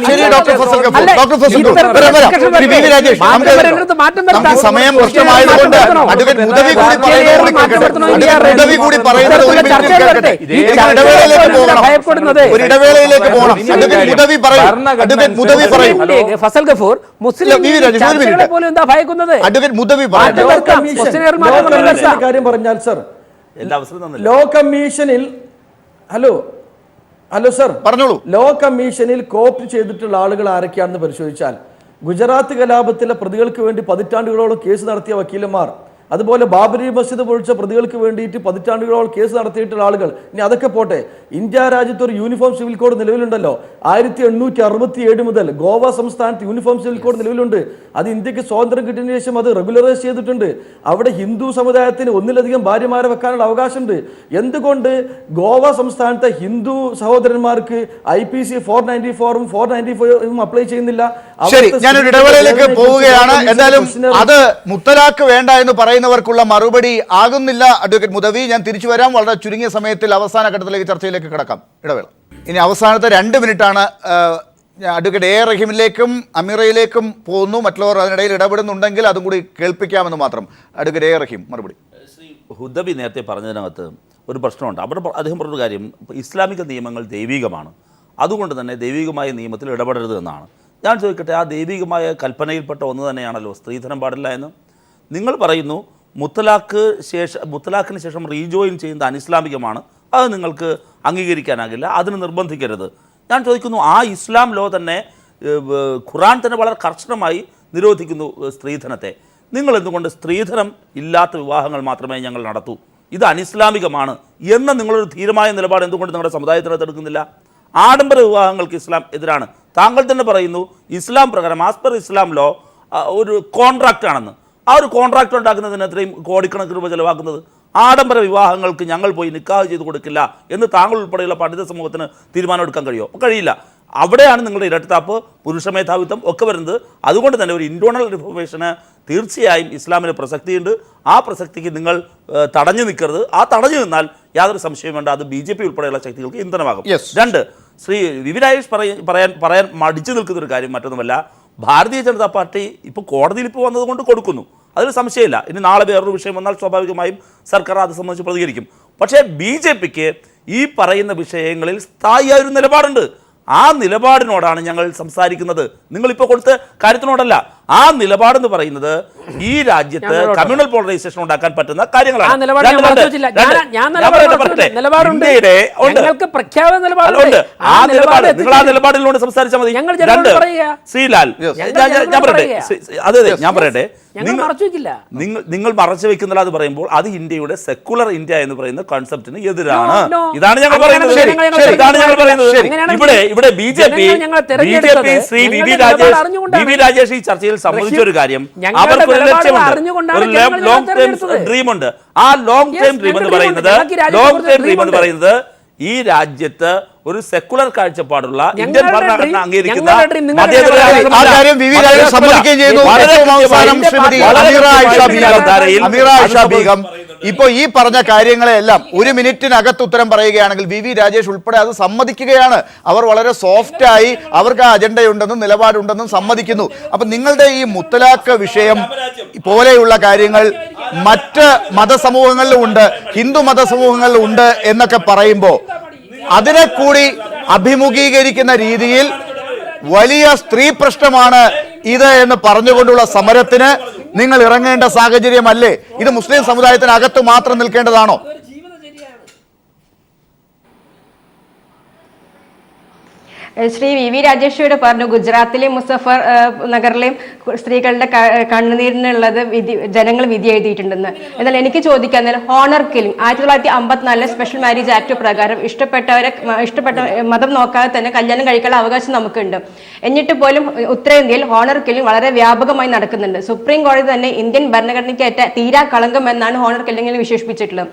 സമയം പ്രശ്നമായതുകൊണ്ട് ഒരു ഇടവേളയിലേക്ക് പോകണം. ഫസൽ ഗഫൂർ കാര്യം പറഞ്ഞാൽ സർ, ലോ കമ്മീഷനിൽ ഹലോ സർ പറഞ്ഞോളൂ. ലോ കമ്മീഷനിൽ കോപ്റ്റ് ചെയ്തിട്ടുള്ള ആളുകൾ ആരൊക്കെയാണെന്ന് പരിശോധിച്ചാൽ ഗുജറാത്ത് കലാപത്തിലെ പ്രതികൾക്ക് വേണ്ടി പതിറ്റാണ്ടുകളോളം കേസ് നടത്തിയ വക്കീലന്മാർ, അതുപോലെ ബാബരി മസ്ജിദ് പൊളിച്ച പ്രതികൾക്ക് വേണ്ടിയിട്ട് പതിറ്റാണ്ടുകളോളം കേസ് നടത്തിയിട്ടുള്ള ആളുകൾ. ഇനി അതൊക്കെ പോട്ടെ, ഇന്ത്യ രാജ്യത്ത് ഒരു യൂണിഫോം സിവിൽ കോഡ് നിലവിലുണ്ടല്ലോ. 1867 മുതൽ ഗോവ സംസ്ഥാനത്ത് യൂണിഫോം സിവിൽ കോഡ് നിലവിലുണ്ട്. അത് ഇന്ത്യക്ക് സ്വാതന്ത്ര്യം കിട്ടിയതിനു ശേഷം അത് റെഗുലറൈസ് ചെയ്തിട്ടുണ്ട്. അവിടെ ഹിന്ദു സമുദായത്തിന് ഒന്നിലധികം ഭാര്യമാരെ വെക്കാനുള്ള അവകാശമുണ്ട്. എന്തുകൊണ്ട് ഗോവ സംസ്ഥാനത്തെ ഹിന്ദു സഹോദരന്മാർക്ക് IPC 494ഉം 495ഉം അപ്ലൈ ചെയ്യുന്നില്ല? ശരി, ഞാനൊരു ഇടവേളയിലേക്ക് പോവുകയാണ്. എന്തായാലും അത് മുത്തലാഖ് വേണ്ട എന്ന് പറയുന്നവർക്കുള്ള മറുപടി ആകുന്നില്ല അഡ്വക്കേറ്റ് മുദവി. ഞാൻ തിരിച്ചു വരാം. വളരെ ചുരുങ്ങിയ സമയത്തിൽ അവസാന ഘട്ടത്തിലേക്ക് ചർച്ചയിലേക്ക് കടക്കാം. ഇടവേള. ഇനി അവസാനത്തെ 2 മിനിറ്റാണ്. അഡ്വക്കേറ്റ് A റഹീമിലേക്കും അമീറയിലേക്കും പോകുന്നു. മറ്റുള്ളവർ അതിനിടയിൽ ഇടപെടുന്നുണ്ടെങ്കിൽ അതും കൂടി കേൾപ്പിക്കാമെന്ന് മാത്രം. അഡ്വക്കേറ്റ് A റഹീം മറുപടി. ഹുദബി നേരത്തെ പറഞ്ഞതിനകത്ത് ഒരു പ്രശ്നമുണ്ട്. അദ്ദേഹം പറഞ്ഞൊരു കാര്യം, ഇസ്ലാമിക നിയമങ്ങൾ ദൈവികമാണ്, അതുകൊണ്ട് തന്നെ ദൈവികമായ നിയമത്തിൽ ഇടപെടരുത് എന്നാണ്. ഞാൻ ചോദിക്കട്ടെ, ആ ദൈവികമായ കൽപ്പനയിൽപ്പെട്ട ഒന്ന് തന്നെയാണല്ലോ സ്ത്രീധനം പാടില്ല എന്ന്. നിങ്ങൾ പറയുന്നു മുത്തലാഖിന് ശേഷം റീജോയിൻ ചെയ്യുന്നത് അനിസ്ലാമികമാണ്, അത് നിങ്ങൾക്ക് അംഗീകരിക്കാനാകില്ല, അതിന് നിർബന്ധിക്കരുത്. ഞാൻ ചോദിക്കുന്നു, ആ ഇസ്ലാം ലോ തന്നെ ഖുറാൻ തന്നെ വളരെ കർശനമായി നിരോധിക്കുന്നു സ്ത്രീധനത്തെ. നിങ്ങൾ എന്തുകൊണ്ട് സ്ത്രീധനം ഇല്ലാത്ത വിവാഹങ്ങൾ മാത്രമേ ഞങ്ങൾ നടത്തൂ, ഇത് അനിസ്ലാമികമാണ് എന്ന നിങ്ങളൊരു ധീരമായ നിലപാട് എന്തുകൊണ്ട് നിങ്ങളുടെ സമുദായത്തിനകത്ത് എടുക്കുന്നില്ല? ആഡംബര വിവാഹങ്ങൾക്ക് ഇസ്ലാം എതിരാണ്. താങ്കൾ തന്നെ പറയുന്നു ഇസ്ലാം പ്രകാരം ആസ് പെർ ഇസ്ലാം ലോ ഒരു കോൺട്രാക്റ്റ് ആണെന്ന്. ആ ഒരു കോൺട്രാക്റ്റ് ഉണ്ടാക്കുന്നതിന് എത്രയും കോടിക്കണക്കിന് രൂപ ചിലവാക്കുന്നത്. ആഡംബര വിവാഹങ്ങൾക്ക് ഞങ്ങൾ പോയി നിക്കാഹ് ചെയ്ത് കൊടുക്കില്ല എന്ന് താങ്കൾ ഉൾപ്പെടെയുള്ള പണ്ഡിത സമൂഹത്തിന് തീരുമാനമെടുക്കാൻ കഴിയുമോ? കഴിയില്ല. അവിടെയാണ് നിങ്ങളുടെ ഇരട്ടത്താപ്പ്, പുരുഷ മേധാവിത്വം ഒക്കെ വരുന്നത്. അതുകൊണ്ട് തന്നെ ഒരു ഇൻറ്റേർണൽ റിഫോർമേഷന് തീർച്ചയായും ഇസ്ലാമിന് പ്രസക്തിയുണ്ട്. ആ പ്രസക്തിക്ക് നിങ്ങൾ തടഞ്ഞു നിൽക്കരുത്. ആ തടഞ്ഞു നിന്നാൽ യാതൊരു സംശയവും വേണ്ട, അത് BJP ഉൾപ്പെടെയുള്ള ശക്തികൾക്ക് ഇന്ധനമാകും. 2, ശ്രീ വി രാജേഷ് പറയാൻ മടിച്ചു നിൽക്കുന്നൊരു കാര്യം മറ്റൊന്നുമല്ല, ഭാരതീയ ജനതാ പാർട്ടി ഇപ്പോൾ കോടതിയിൽ ഇപ്പോൾ വന്നതുകൊണ്ട് കൊടുക്കുന്നു, അതിൽ സംശയമില്ല. ഇനി നാളെ വേറൊരു വിഷയം വന്നാൽ സ്വാഭാവികമായും സർക്കാർ അത് സംബന്ധിച്ച് പ്രതികരിക്കും. പക്ഷേ BJPക്ക് ഈ പറയുന്ന വിഷയങ്ങളിൽ സ്ഥായിയായൊരു നിലപാടുണ്ട്. ആ നിലപാടിനോടാണ് ഞങ്ങൾ സംസാരിക്കുന്നത്, നിങ്ങളിപ്പോൾ കൊടുത്ത കാര്യത്തിനോടല്ല. ആ നിലപാടെന്ന് പറയുന്നത് ഈ രാജ്യത്ത് കമ്മ്യൂണൽ പോളറൈസേഷൻ ഉണ്ടാക്കാൻ പറ്റുന്ന കാര്യങ്ങളാണ്. നിങ്ങൾ ആ നിലപാടിലൂടെ സംസാരിച്ചാൽ മതി. ശ്രീലാൽ, ഞാൻ പറയട്ടെ, നിങ്ങൾ മറച്ചു വെക്കുന്നില്ല എന്ന് പറയുമ്പോൾ അത് ഇന്ത്യയുടെ സെക്കുലർ ഇന്ത്യ എന്ന് പറയുന്ന കോൺസെപ്റ്റിന് എതിരാണ്. ഇതാണ് ഞങ്ങൾ പറയുന്നത്. ഇവിടെ BJP ശ്രീ വി രാജേഷ് ഈ ചർച്ചയിൽ സംബന്ധിച്ച ഒരു കാര്യം, അവർക്ക് ഒരു ലക്ഷ്യമുണ്ട്, ഒരു ലോങ് ടേം ഡ്രീം ഉണ്ട്. ആ ലോങ് ടേം ഡ്രീം എന്ന് പറയുന്നത് ഈ രാജ്യത്ത് ഒരു സെക്കുലർ കാഴ്ചപ്പാടുള്ള ഇന്ത്യൻ ഭരണഘടന അംഗീകരിക്കുന്ന ഇപ്പൊ ഈ പറഞ്ഞ കാര്യങ്ങളെല്ലാം 1 മിനിറ്റിനകത്ത് ഉത്തരം പറയുകയാണെങ്കിൽ വി രാജേഷ് ഉൾപ്പെടെ അത് സമ്മതിക്കുകയാണ്. അവർ വളരെ സോഫ്റ്റായി അവർക്ക് ആ അജണ്ടയുണ്ടെന്നും നിലപാടുണ്ടെന്നും സമ്മതിക്കുന്നു. അപ്പൊ നിങ്ങളുടെ ഈ മുത്തലാഖ് വിഷയം പോലെയുള്ള കാര്യങ്ങൾ മറ്റ് മതസമൂഹങ്ങളിലും ഉണ്ട്, ഹിന്ദു മതസമൂഹങ്ങളിലും ഉണ്ട് എന്നൊക്കെ പറയുമ്പോൾ അതിനെ കൂടി അഭിമുഖീകരിക്കുന്ന രീതിയിൽ വലിയ സ്ത്രീ പ്രശ്നമാണ് ഇത് എന്ന് പറഞ്ഞുകൊണ്ടുള്ള സമരത്തിന് നിങ്ങൾ ഇറങ്ങേണ്ട സാഹചര്യമല്ലേ? ഇത് മുസ്ലിം സമുദായത്തിനകത്ത് മാത്രം നിൽക്കേണ്ടതാണോ? ശ്രീ വി രാജേഷിയോട് പറഞ്ഞു ഗുജറാത്തിലെയും മുസഫർ നഗറിലെയും സ്ത്രീകളുടെ കണ്ണുനീരിനുള്ളത് ജനങ്ങൾ വിധി എഴുതിയിട്ടുണ്ടെന്ന്. എന്നാൽ എനിക്ക് ചോദിക്കാൻ honour killing 1954 special marriage act പ്രകാരം ഇഷ്ടപ്പെട്ട മതം നോക്കാതെ തന്നെ കല്യാണം കഴിക്കാനുള്ള അവകാശം നമുക്കുണ്ട്. എന്നിട്ട് പോലും ഉത്തരേന്ത്യയിൽ ഹോണർ കില്ലിംഗ് വളരെ വ്യാപകമായി നടക്കുന്നുണ്ട്. സുപ്രീം കോടതി തന്നെ ഇന്ത്യൻ ഭരണഘടനയ്ക്കേറ്റ തീരാ കളങ്കം എന്നാണ് ഹോണർ കില്ലിംഗിനെ വിശേഷിപ്പിച്ചിട്ടുള്ളത്.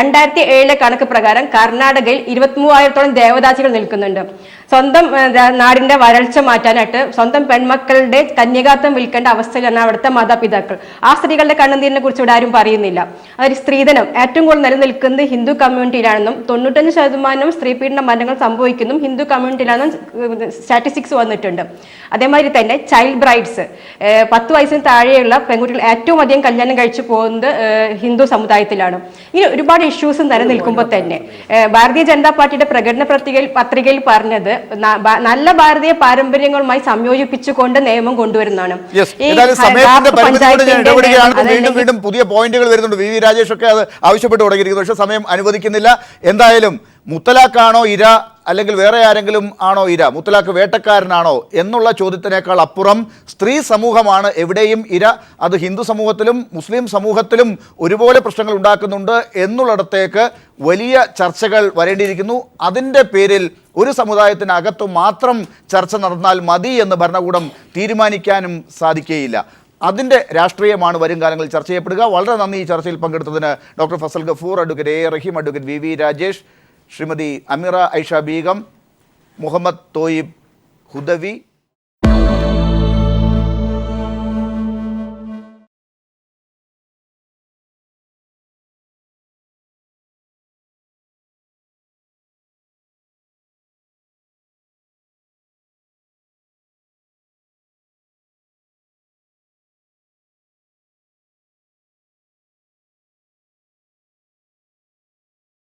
2007 കണക്ക് പ്രകാരം കർണാടകയിൽ 23,000-ഓളം ദേവദാസികൾ നിൽക്കുന്നുണ്ട്. സ്വന്തം നാടിന്റെ വരൾച്ച മാറ്റാനായിട്ട് സ്വന്തം പെൺമക്കളുടെ കന്യകാത്വം വിൽക്കേണ്ട അവസ്ഥയിലാണ് അവിടുത്തെ മാതാപിതാക്കൾ. ആ സ്ത്രീകളുടെ കണ്ണുനീരിനെ കുറിച്ച് ഇവിടെ ആരും പറയുന്നില്ല. അതൊരു സ്ത്രീധനം ഏറ്റവും കൂടുതൽ നിലനിൽക്കുന്നത് ഹിന്ദു കമ്മ്യൂണിറ്റിയിലാണെന്നും 95% സ്ത്രീപീഡന മരണങ്ങൾ സംഭവിക്കുന്നതും ഹിന്ദു കമ്മ്യൂണിറ്റിയിലാണെന്നും സ്റ്റാറ്റിസ്റ്റിക്സ് വന്നിട്ടുണ്ട്. അതേമാതിരി തന്നെ ചൈൽഡ് ബ്രൈഡ്സ് 10 വയസ്സിന് താഴെയുള്ള പെൺകുട്ടികൾ ഏറ്റവും അധികം കല്യാണം കഴിച്ചു പോകുന്നത് ഹിന്ദു സമുദായത്തിലാണ്. ഇനി ഒരുപാട് ഇഷ്യൂസ് നിലനിൽക്കുമ്പോൾ തന്നെ ഭാരതീയ ജനതാ പാർട്ടിയുടെ പ്രകടന പത്രികയിൽ പറഞ്ഞത് നല്ല ഭാരതീയ പാരമ്പര്യങ്ങളുമായി സംയോജിപ്പിച്ചുകൊണ്ട് നിയമം കൊണ്ടുവരുന്നതാണ്. വീണ്ടും പുതിയ പോയിന്റുകൾ വരുന്നുണ്ട്. വി രാജേഷ് ഒക്കെ അത് ആവശ്യപ്പെട്ട് തുടങ്ങിയിരിക്കുന്നു. പക്ഷേ സമയം അനുവദിക്കുന്നില്ല. എന്തായാലും മുത്തലാഖാണോ ഇര, അല്ലെങ്കിൽ വേറെ ആരെങ്കിലും ആണോ ഇര, മുത്തലാഖ് വേട്ടക്കാരനാണോ എന്നുള്ള ചോദ്യത്തിനേക്കാൾ അപ്പുറം സ്ത്രീ സമൂഹമാണ് എവിടെയും ഇര. അത് ഹിന്ദു സമൂഹത്തിലും മുസ്ലിം സമൂഹത്തിലും ഒരുപോലെ പ്രശ്നങ്ങൾ ഉണ്ടാക്കുന്നുണ്ട് എന്നുള്ളിടത്തേക്ക് വലിയ ചർച്ചകൾ വരേണ്ടിയിരിക്കുന്നു. അതിൻ്റെ പേരിൽ ഒരു സമുദായത്തിനകത്ത് മാത്രം ചർച്ച നടന്നാൽ മതി എന്ന് ഭരണകൂടം തീരുമാനിക്കാനും സാധിക്കുകയില്ല. അതിൻ്റെ രാഷ്ട്രീയമാണ് വരും കാലങ്ങളിൽ ചർച്ച ചെയ്യപ്പെടുക. വളരെ നന്ദി ഈ ചർച്ചയിൽ പങ്കെടുത്തതിന് doctor Fazal Gafoor, advocate A Rahim, advocate V Rajesh, Shrimati Ameera Aisha Begum, Muhammad Thoyib Hudawi,